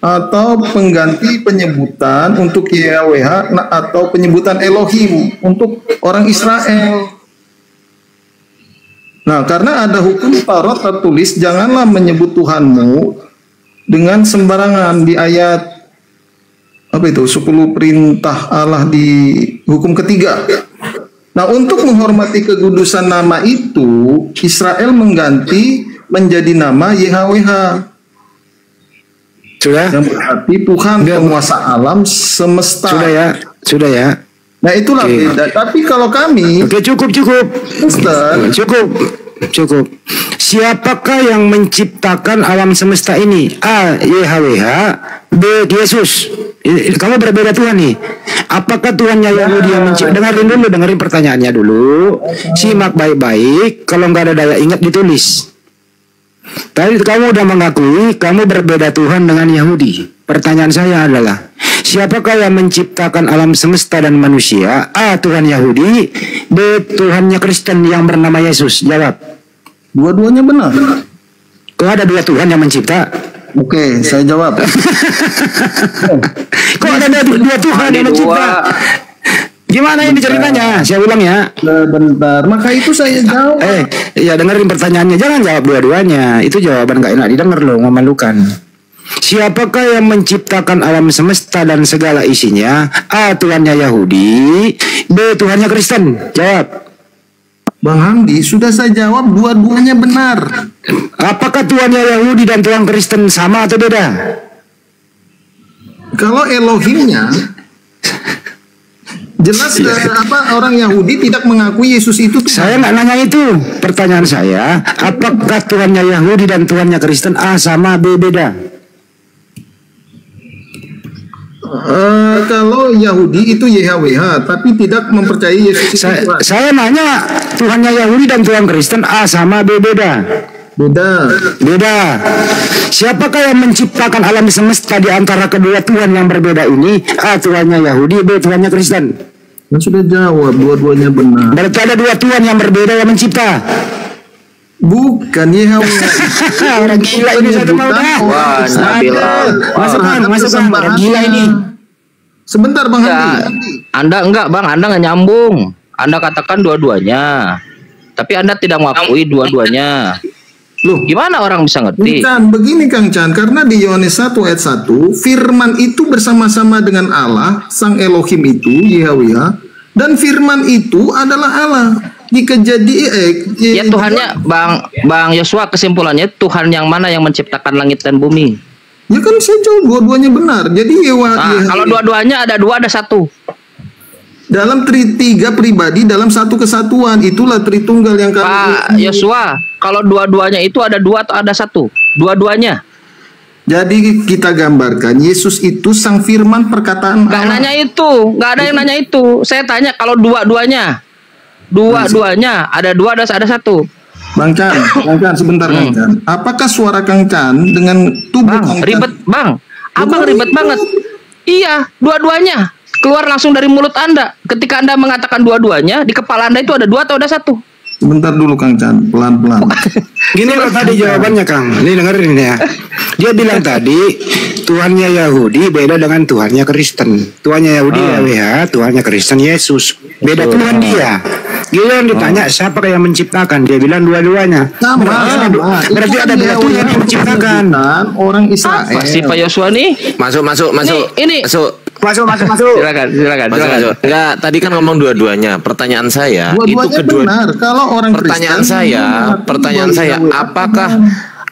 atau pengganti penyebutan untuk YHWH atau penyebutan Elohim untuk orang Israel. Nah, karena ada hukum Taurat tertulis, janganlah menyebut Tuhanmu dengan sembarangan di ayat apa itu 10 perintah Allah di hukum ketiga. Nah, untuk menghormati kekudusan nama itu, Israel mengganti menjadi nama YHWH. Sudah? Yang berarti Tuhan penguasa alam semesta. Sudah ya. Nah, itulah beda. Tapi kalau kami, cukup. Cukup. Siapakah yang menciptakan alam semesta ini? A. YHWH, B. Yesus. Kamu berbeda Tuhan nih. Apakah Tuhannya Yahudi yang menciptakan? Dengerin pertanyaannya dulu. Simak baik-baik. Kalau nggak ada daya ingat ditulis. Tadi kamu udah mengakui kamu berbeda Tuhan dengan Yahudi. Pertanyaan saya adalah, siapakah yang menciptakan alam semesta dan manusia? A. Tuhan Yahudi, B. Tuhannya Kristen yang bernama Yesus. Jawab. Dua-duanya benar. Kok ada dua Tuhan yang mencipta? Oke, saya jawab. Kok ada dua Tuhan yang mencipta? Gimana ini ceritanya? Saya ulang ya. Bentar. Maka itu saya jawab. Ya dengerin pertanyaannya. Jangan jawab dua-duanya. Itu jawaban gak enak didengar loh, memalukan. Siapakah yang menciptakan alam semesta dan segala isinya? A. Tuhannya Yahudi, B. Tuhannya Kristen. Jawab. Bang Hamdi, sudah saya jawab, dua-duanya benar. Apakah Tuhannya Yahudi dan Tuhan Kristen sama atau beda? Kalau Elohimnya jelas orang Yahudi tidak mengakui Yesus itu Tuhan. Saya nggak nanya itu. Pertanyaan saya, apakah Tuhannya Yahudi dan Tuhannya Kristen A sama B beda? Kalau Yahudi itu YHWH, tapi tidak mempercayai Yesus itu Tuhan. Saya nanya, Tuhannya Yahudi dan Tuhan Kristen A sama B beda? Beda. Siapakah yang menciptakan alam semesta di antara kedua Tuhan yang berbeda ini? A. Tuhannya Yahudi, B. Tuhannya Kristen. Kan sudah jawab, dua-duanya benar. Berarti ada dua Tuhan yang berbeda yang mencipta. Bukan YHWH. Orang gila ini satu mau dah. Wah, Masuk orang gila ini. Sebentar Bang Handi. Anda enggak Bang, Anda nggak nyambung. Anda katakan dua-duanya, tapi Anda tidak mengakui dua-duanya. Loh, gimana orang bisa ngerti? Bukan, begini Kang Chan, karena di Yohanes 1 ayat 1, firman itu bersama-sama dengan Allah, Sang Elohim itu, YHWH, dan firman itu adalah Allah. Jika ya Tuhannya, Bang Yosua, kesimpulannya Tuhan yang mana yang menciptakan langit dan bumi? Ya kan saya jawab dua-duanya benar. Jadi kalau dua-duanya ada dua, ada satu. Dalam tiga pribadi dalam satu kesatuan, itulah Tritunggal yang kami. Pak Yosua, kalau dua-duanya itu ada dua atau ada satu? Dua-duanya. Jadi kita gambarkan Yesus itu sang firman perkataan Nggak Allah. nanya itu, nggak ada yang nanya itu. Saya tanya kalau dua-duanya, ada dua, ada satu. Bang Chan sebentar Bang Chan. Apakah suara Kang Chan dengan tubuh Bang, Kang Chan? ribet Bang, abang ribet banget. Iya, dua-duanya keluar langsung dari mulut Anda. Ketika Anda mengatakan dua-duanya, di kepala Anda itu ada dua atau ada satu? Sebentar dulu Kang Chan, pelan-pelan. Gini loh tadi jawabannya Kang. Ini dengerin ya. Dia bilang tadi Tuhannya Yahudi beda dengan Tuhannya Kristen. Tuhannya Yahudi YHWH, Tuhannya Kristen Yesus. Beda Tuhan dia. Dia yang ditanya siapa yang menciptakan? Dia bilang dua-duanya. Sama. Berarti ada dua Tuhan yang menciptakan. Orang Israel. Apa sih Pak Yosua nih? Masuk. Ini. Masuk. Silakan. Enggak, tadi kan ngomong dua-duanya. Pertanyaan saya Dua-duanya itu benar. Kalau orang pertanyaan Kristen, saya,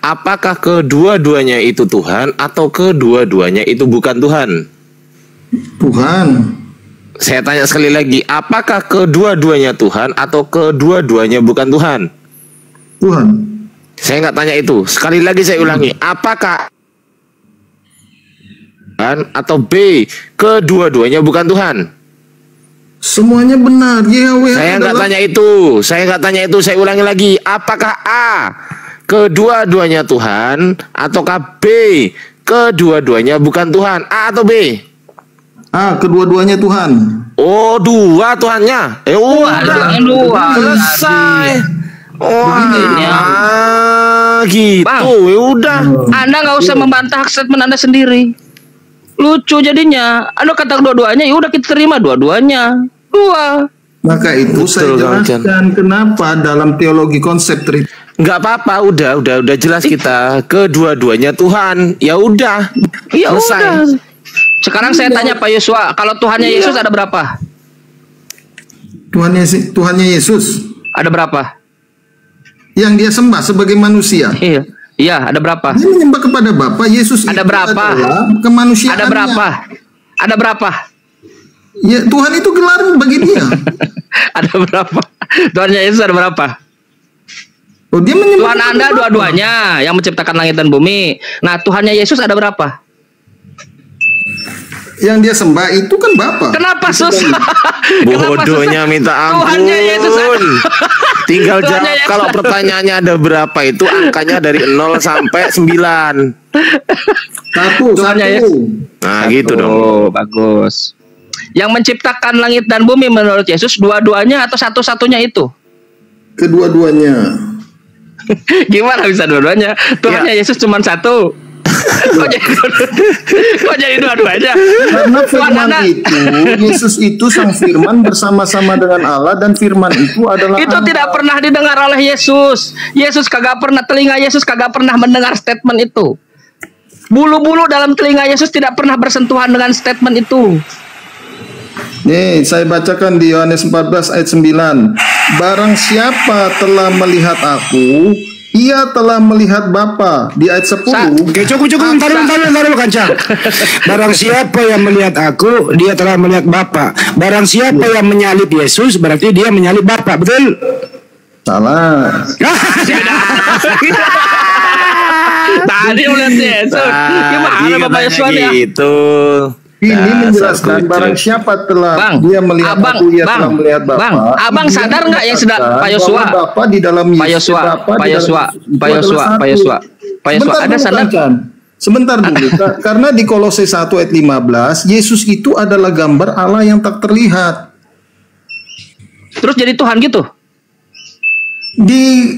apakah kedua-duanya itu Tuhan atau kedua-duanya itu bukan Tuhan? Tuhan. Saya tanya sekali lagi, apakah kedua-duanya Tuhan atau kedua-duanya bukan Tuhan? Tuhan. Saya nggak tanya itu. Sekali lagi saya ulangi, apakah Tuhan atau B, kedua-duanya bukan Tuhan? Semuanya benar. YHWH Saya nggak tanya itu. Saya ulangi lagi, apakah A, kedua-duanya Tuhan ataukah B, kedua-duanya bukan Tuhan? A atau B? A, kedua-duanya Tuhan. Oh, dua Tuhannya. Udah selesai. Gitu. Bang, Udah. Anda nggak usah membantah statement Anda sendiri. Lucu jadinya. Anda kata dua-duanya, ya udah kita terima dua-duanya. Dua. Maka itu saya jelaskan kenapa dalam teologi konsep Nggak apa-apa, udah jelas kita. Kedua-duanya Tuhan. Ya udah. Ya selesai. udah. Sekarang saya tanya Pak Yosua, kalau Tuhannya Yesus ada berapa? Tuhannya Yesus Ada berapa? yang dia sembah sebagai manusia. Iya, ada berapa? Dia menyembah kepada Bapa. Yesus ada itu berapa? Kemanusiaannya. Ada berapa? Ya, Tuhan itu gelar bagi dia. Ada berapa? Tuhannya Yesus ada berapa? Oh, dia menyembah Tuhan Anda dua-duanya yang menciptakan langit dan bumi. Nah, Tuhannya Yesus ada berapa? Yang dia sembah itu kan Bapa. Kenapa susah? Bodohnya minta ampun. Tuhannya Yesus tinggal jawab. Kalau pertanyaannya ada berapa itu angkanya dari 0 sampai 9. Satu. Nah, gitu dong. Oh, bagus. Yang menciptakan langit dan bumi menurut Yesus dua-duanya atau satu-satunya itu? Kedua-duanya. Gimana bisa dua-duanya? Tuhannya Yesus cuma satu. Kok jadi dua-duanya? Karena firman itu, Yesus itu sang firman bersama-sama dengan Allah, dan firman itu adalah itu Allah. Tidak pernah didengar oleh Yesus. Telinga Yesus kagak pernah mendengar statement itu. Bulu-bulu dalam telinga Yesus tidak pernah bersentuhan dengan statement itu. Nih, saya bacakan di Yohanes 14 ayat 9. Barang siapa telah melihat aku, ia telah melihat Bapa. Di ayat 10. Oke, cukup, taruh Kancang. Barang siapa yang melihat aku, dia telah melihat Bapa. Barang siapa yang menyalib Yesus, berarti dia menyalib Bapa, betul? Salah. Tadi melihat Yesus. Gimana Bapak Yesus ya? Gitu. Ini menjelaskan barang siapa telah dia melihat aku, ia telah melihat Bapa. Abang sadar nggak yang sedang Pak Yosua? Bapa di dalam Pak Yosua. Ada sadar? Sebentar dulu, karena di Kolose 1 ayat 15, Yesus itu adalah gambar Allah yang tak terlihat. Terus jadi Tuhan gitu? Di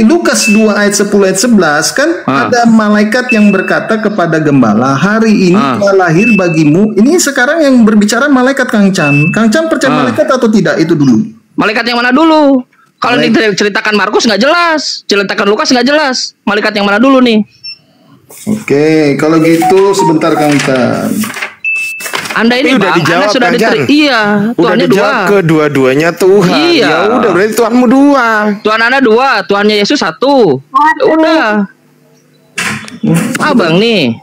Lukas 2 ayat 10 ayat 11 kan ada malaikat yang berkata kepada gembala, hari ini telah lahir bagimu. Ini sekarang yang berbicara malaikat Kang Chan. Kang Chan percaya malaikat atau tidak itu dulu? Malaikat yang mana dulu? Kalau diceritakan Markus nggak jelas, ceritakan Lukas nggak jelas. Malaikat yang mana dulu nih? Oke, kalau gitu sebentar Kang Chan. Anda ini udah dijawab, Anda sudah kan? Iya, Tuhannya dua. Kedua-duanya Tuhan. Iya. Ya udah, berarti Tuhanmu dua. Tuhan Anda dua, Tuhannya Yesus satu. Udah. Abang nih.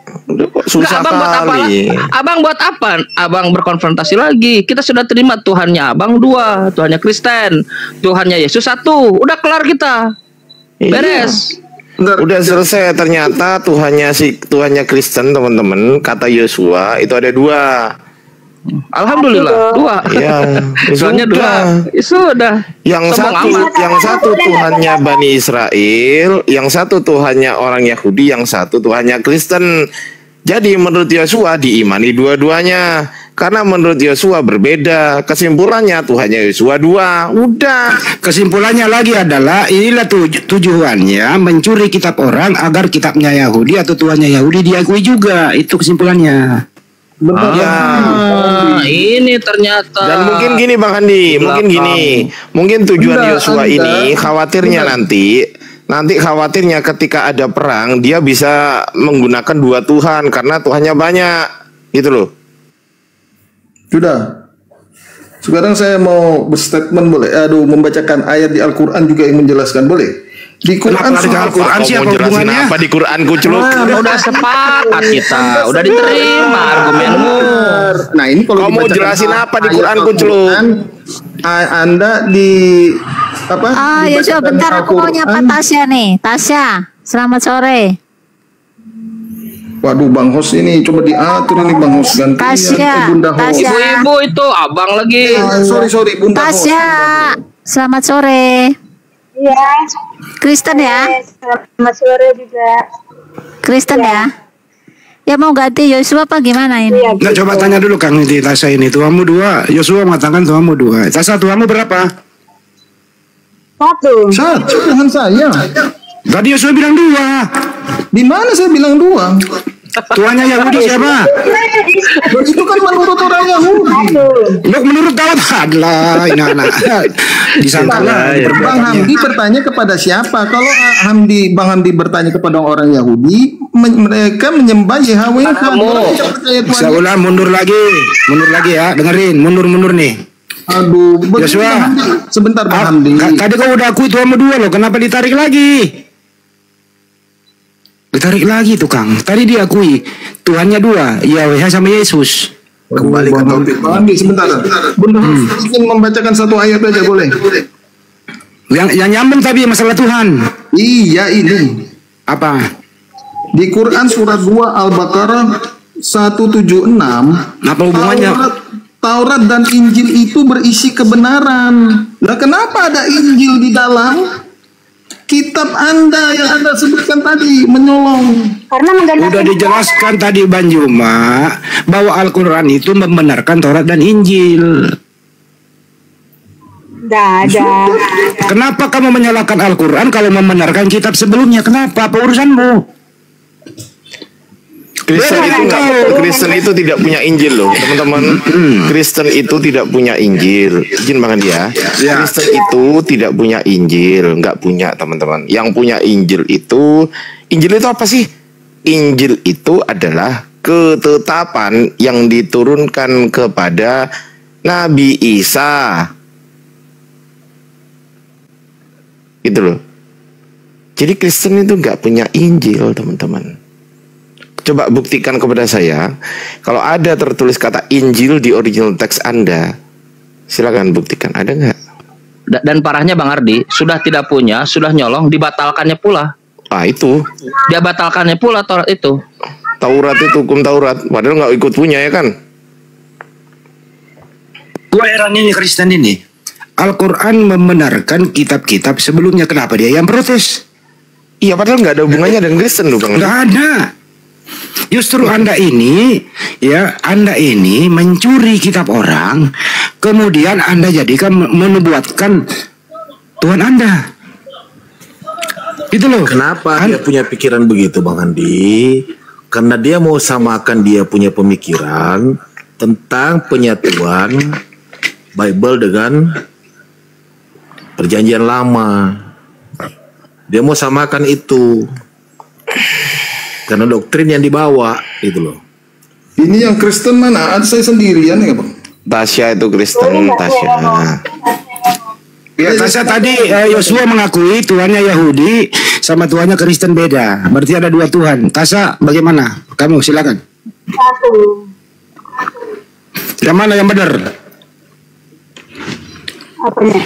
Susah abang buat apa? kali. Abang buat apa? Abang berkonfrontasi lagi. Kita sudah terima Tuhannya abang 2, Tuhannya Kristen, Tuhannya Yesus 1. Udah kelar kita. Beres. Udah selesai. Ternyata Tuhannya Kristen, teman-teman, kata Yosua itu ada 2. Alhamdulillah 2. Ya, Tuhannya 2. Sudah. Yang satu Tuhannya Bani Israel, yang satu Tuhannya orang Yahudi, yang satu Tuhannya Kristen. Jadi menurut Yosua diimani dua-duanya. Karena menurut Yosua berbeda. Kesimpulannya Tuhannya Yosua 2. Udah. Kesimpulannya lagi adalah inilah tujuannya mencuri kitab orang agar kitabnya Yahudi atau Tuhannya Yahudi diakui juga. Itu kesimpulannya. Ini ternyata. Dan mungkin gini Bang Handi, mungkin tujuan Yosua ini khawatirnya nanti khawatirnya ketika ada perang dia bisa menggunakan 2 Tuhan karena Tuhannya banyak, gitu loh. Sudah. Sekarang saya mau berstatement boleh? Membacakan ayat di Al-Quran juga yang menjelaskan boleh? Di Quran Al-Quran sih apa hubungannya? Apa di Quran Kucluk? Udah sepakat kita, udah diterima argumenmu. Nah ini kalau mau jelasin apa di Quran Kucluk? Anda di apa? Yosua bentar aku mau nyapa Tasya nih. Tasya, selamat sore. Waduh Bang Hos ini coba diatur ini Bang Hos gantian. Tasya, Bunda Hos. Ibu-ibu itu abang lagi. Sorry Bunda Hos. Tasya, selamat sore. Iya. Kristen ya? Selamat sore juga. Kristen ya? Ya mau ganti Yosua apa gimana ini? Nggak, coba tanya dulu Kang di Tasya ini. Tuamu 2, Yosua mengatakan tuamu 2. Tasya, tuamu berapa? 1. Dengan saya. Tadi Yosua bilang 2. Di mana saya bilang 2? Tuannya Yahudi siapa? Itu kan menurut orang Yahudi. Menurut kau adalah ini anak. Disangka Bang Hamdi bertanya kepada siapa? Kalau Bang Hamdi bertanya kepada orang Yahudi, mereka menyembah YHWH. Saya ulang, mundur lagi ya, dengerin, mundur nih. Aduh, Yosua, sebentar Bang Hamdi. Tadi kau udah akui tuamu 2 loh, kenapa ditarik lagi? Ditarik lagi tuh Kang. Tadi diakui Tuhannya 2, Yahweh sama Yesus. Kembali ke topik. Bang Hamdi sebentar. Bunda ingin membacakan 1 ayat aja boleh? Yang nyambung tapi masalah Tuhan. Iya ini. Apa? Di Quran surat 2 Al-Baqarah 176. Apa hubungannya? Taurat dan Injil itu berisi kebenaran. Lah kenapa ada Injil di dalam? Kitab Anda yang Anda sebutkan tadi menyolong. Karena udah dijelaskan tadi Bang Juma bahwa Al-Quran itu membenarkan Taurat dan Injil. Ada. Kenapa kamu menyalahkan Al-Quran kalau membenarkan kitab sebelumnya? Kenapa? Apa urusanmu? Kristen itu tidak punya Injil loh, teman-teman. Kristen itu tidak punya Injil. Izin Bang Andi ya. Kristen itu tidak punya Injil, nggak punya teman-teman. Yang punya Injil itu apa sih? Injil itu adalah ketetapan yang diturunkan kepada Nabi Isa. Gitu loh. Jadi Kristen itu nggak punya Injil, teman-teman. Coba buktikan kepada saya kalau ada tertulis kata Injil di original teks Anda. Silakan buktikan, ada nggak? Dan parahnya Bang Ardi, sudah tidak punya, sudah nyolong, dibatalkannya pula. Itu dia batalkannya pula Taurat itu. Taurat itu hukum Taurat, padahal nggak ikut punya ya kan? Gua heran ini Kristen ini. Al-Quran membenarkan kitab-kitab sebelumnya, kenapa dia yang protes? Iya, padahal nggak ada hubungannya dengan Kristen loh Bang. Nggak ada. Justru Anda ini mencuri kitab orang, kemudian Anda jadikan menubuatkan Tuhan Anda. Itu loh. Kenapa dia punya pikiran begitu Bang Andi? Karena dia mau samakan dia punya pemikiran tentang penyatuan Bible dengan Perjanjian Lama. Dia mau samakan itu. Karena doktrin yang dibawa itu loh. Ini yang Kristen mana? Ada saya sendirian ya Bang. Tasya itu Kristen, Tasya. Ya, Tasya tadi Yosua mengakui Tuhannya Yahudi sama Tuhannya Kristen beda. Berarti ada 2 Tuhan. Tasya bagaimana? Kamu silakan. Satu. Yang mana yang benar? Apanya?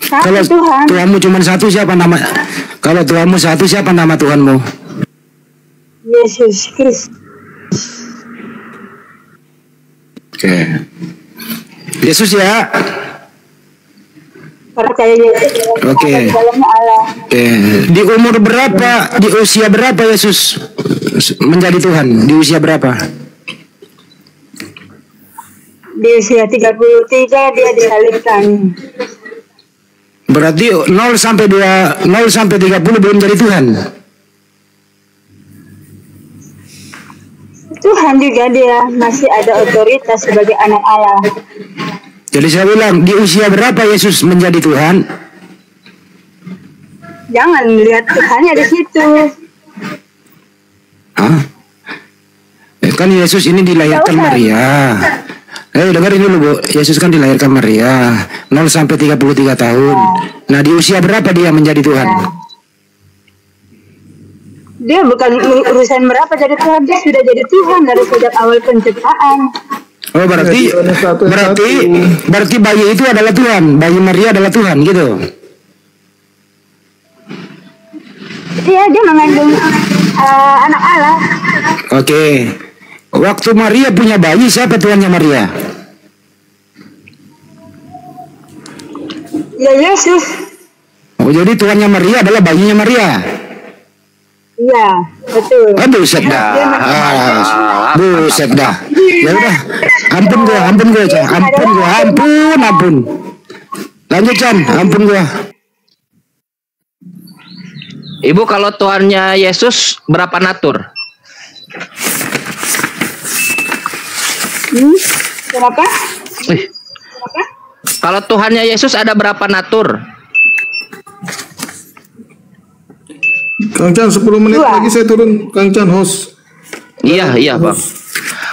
Satu Kalau Tuhan. Tuhanmu cuma satu, siapa nama? Kalau Tuhanmu satu, siapa nama Tuhanmu? Yesus Kristus. Oke. Yesus ya. Percaya Yesus. Oke. Dalamnya Allah. Oke. Di umur berapa? Di usia berapa Yesus menjadi Tuhan? Di usia berapa? Di usia 33 dia disalibkan. Berarti 0 sampai 30 belum jadi Tuhan. Tuhan juga dia masih ada otoritas sebagai anak Allah. Jadi saya bilang, di usia berapa Yesus menjadi Tuhan? Jangan lihat Tuhannya di situ. Hah? Kan Yesus ini dilahirkan Maria. Dengerin dulu Bu, Yesus kan dilahirkan Maria 0 sampai 33 tahun. Nah di usia berapa dia menjadi Tuhan? Dia bukan urusan berapa jadi Tuhan, dia sudah jadi Tuhan dari sejak awal penciptaan. Oh berarti bayi itu adalah Tuhan, bayi Maria adalah Tuhan gitu. Iya, dia mengandung anak Allah. Oke. Waktu Maria punya bayi, siapa tuannya Maria? Ya Yesus. Oh jadi tuannya Maria adalah bayinya Maria. Iya, betul. Buset dah. Buset dah. Ya udah. Ampun gua, Cah. Ampun. Lanjut, Chan. Ampun gua. Ibu, kalau Tuhannya Yesus berapa natur? Kenapa? Kalau Tuhannya Yesus ada berapa natur? Kang Chan 10 menit lagi saya turun. Kang Chan host. Iya Bang.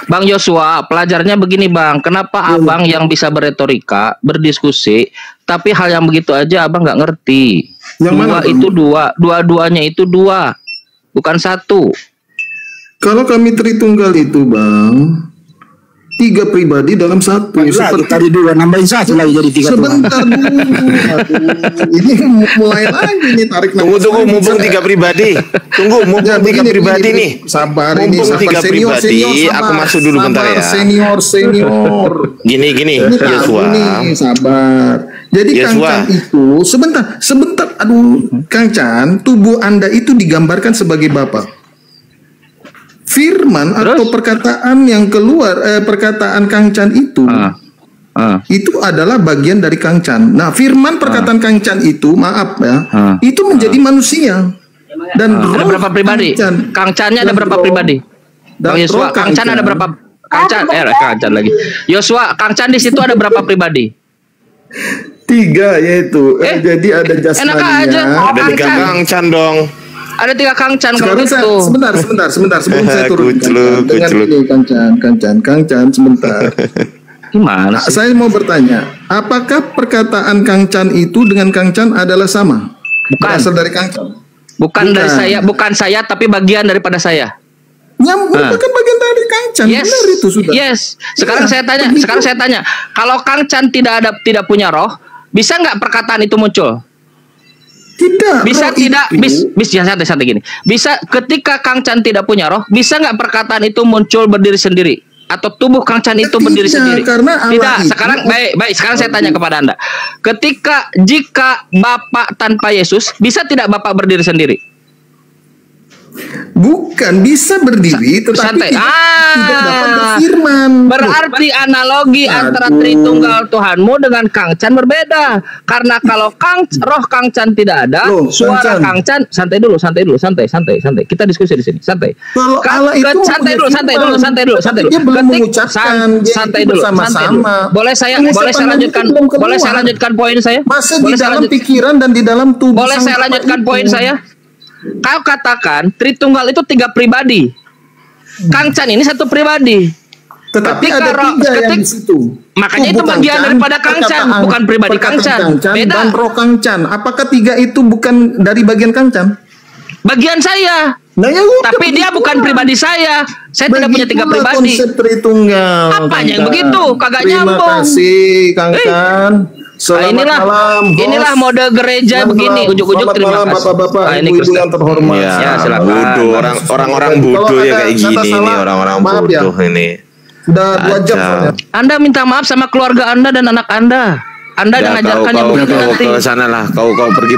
Bang Joshua, pelajarnya begini Bang. Kenapa Abang yang bisa berretorika, berdiskusi, tapi hal yang begitu aja Abang nggak ngerti? Yang dua mana, itu dua, dua-duanya itu dua, bukan satu. Kalau kami Tritunggal itu Bang, 3 pribadi dalam satu. Seperti tadi 2 nambahin 1 lagi jadi 3 sebentar dulu. Ini mulai lagi nih tarik. Tunggu mumpung 3 pribadi. Tunggu mumpung 3 pribadi nih. Sabar mumpung ini. Mumpung 3 pribadi. Aku masuk dulu bentar ya. Senior. Gini. Joshua. Sabar. Jadi Kang Chan itu sebentar. Aduh, Kang Chan, tubuh Anda itu digambarkan sebagai Bapak. Firman atau perkataan yang keluar perkataan Kang Chan itu itu adalah bagian dari Kang Chan. Nah, firman perkataan Kang Chan itu, maaf ya, itu menjadi manusia. Dan ada berapa pribadi? Kang Chan-nya ada berapa pribadi? Bang Yosua, Kang Chan ada berapa? Kang Chan lagi. Yosua, Kang Chan di situ ada berapa pribadi? 3 yaitu. Jadi ada jasmaninya. Enak aja. Ada 3 Kang Chan dong. Ada 3 Kang Chan kalau itu. Sebentar sebelum saya turun. Dengar ini Kang Chan sebentar. Gimana sih? Saya mau bertanya, apakah perkataan Kang Chan itu dengan Kang Chan adalah sama? Bukan. Berasal dari Kang Chan. Bukan saya tapi bagian daripada saya. Yang merupakan bagian dari Kang Chan. Yes. Benar itu sudah. Yes. Sekarang saya tanya, kalau Kang Chan tidak punya roh, bisa nggak perkataan itu muncul? Tidak. Bisa tidak? Bisa santai gini. Bisa ketika Kang Chan tidak punya roh, bisa nggak perkataan itu muncul berdiri sendiri? Atau tubuh Kang Chan itu berdiri sendiri? Karena tidak. Sekarang baik. Sekarang saya tanya kepada Anda. Jika Bapak tanpa Yesus, bisa tidak Bapak berdiri sendiri? Bukan, bisa berdiri tetapi tidak dapat berfirman. Berarti analogi antara Tritunggal Tuhanmu dengan Kang Chan berbeda. Karena kalau roh Kang Chan tidak ada, suara Kang Chan, santai dulu. Kita diskusi di sini, santai. Kalau Allah itu santai dulu. Dia belum mengucapkan, santai dulu. Boleh saya lanjutkan poin saya? Masih di dalam pikiran dan di dalam tubuh. Boleh saya lanjutkan poin saya? Kau katakan Tritunggal itu 3 pribadi. Kang Chan ini 1 pribadi. Tetapi ada 3 yang di situ. Makanya itu bagian daripada Kang Chan, bukan pribadi Kang Chan. Beda. Dan roh Kang Chan. Apakah 3 itu bukan dari bagian Kang Chan? Bagian saya. Nah, ya udah, tapi dia bukan pribadi saya. Saya tidak punya 3 pribadi. Konsep Tritunggal. Apanya yang begitu? Kagak nyambung. Terima kasih, Kang Chan. Selamat malam, bos. Inilah mode gereja begini. Ujuk-ujuk terima kasih. Bapak-bapak, ini ibu-ibu yang terhormat. Ya, silakan. bodoh. Orang-orang bodoh ya kayak gini nih. Orang-orang bodoh ini. Sudah 2 jam soalnya. Anda minta maaf sama keluarga Anda dan anak Anda. Anda yang ngajarkan yang begitu nanti. Kau ke sana lah. Kau pergi.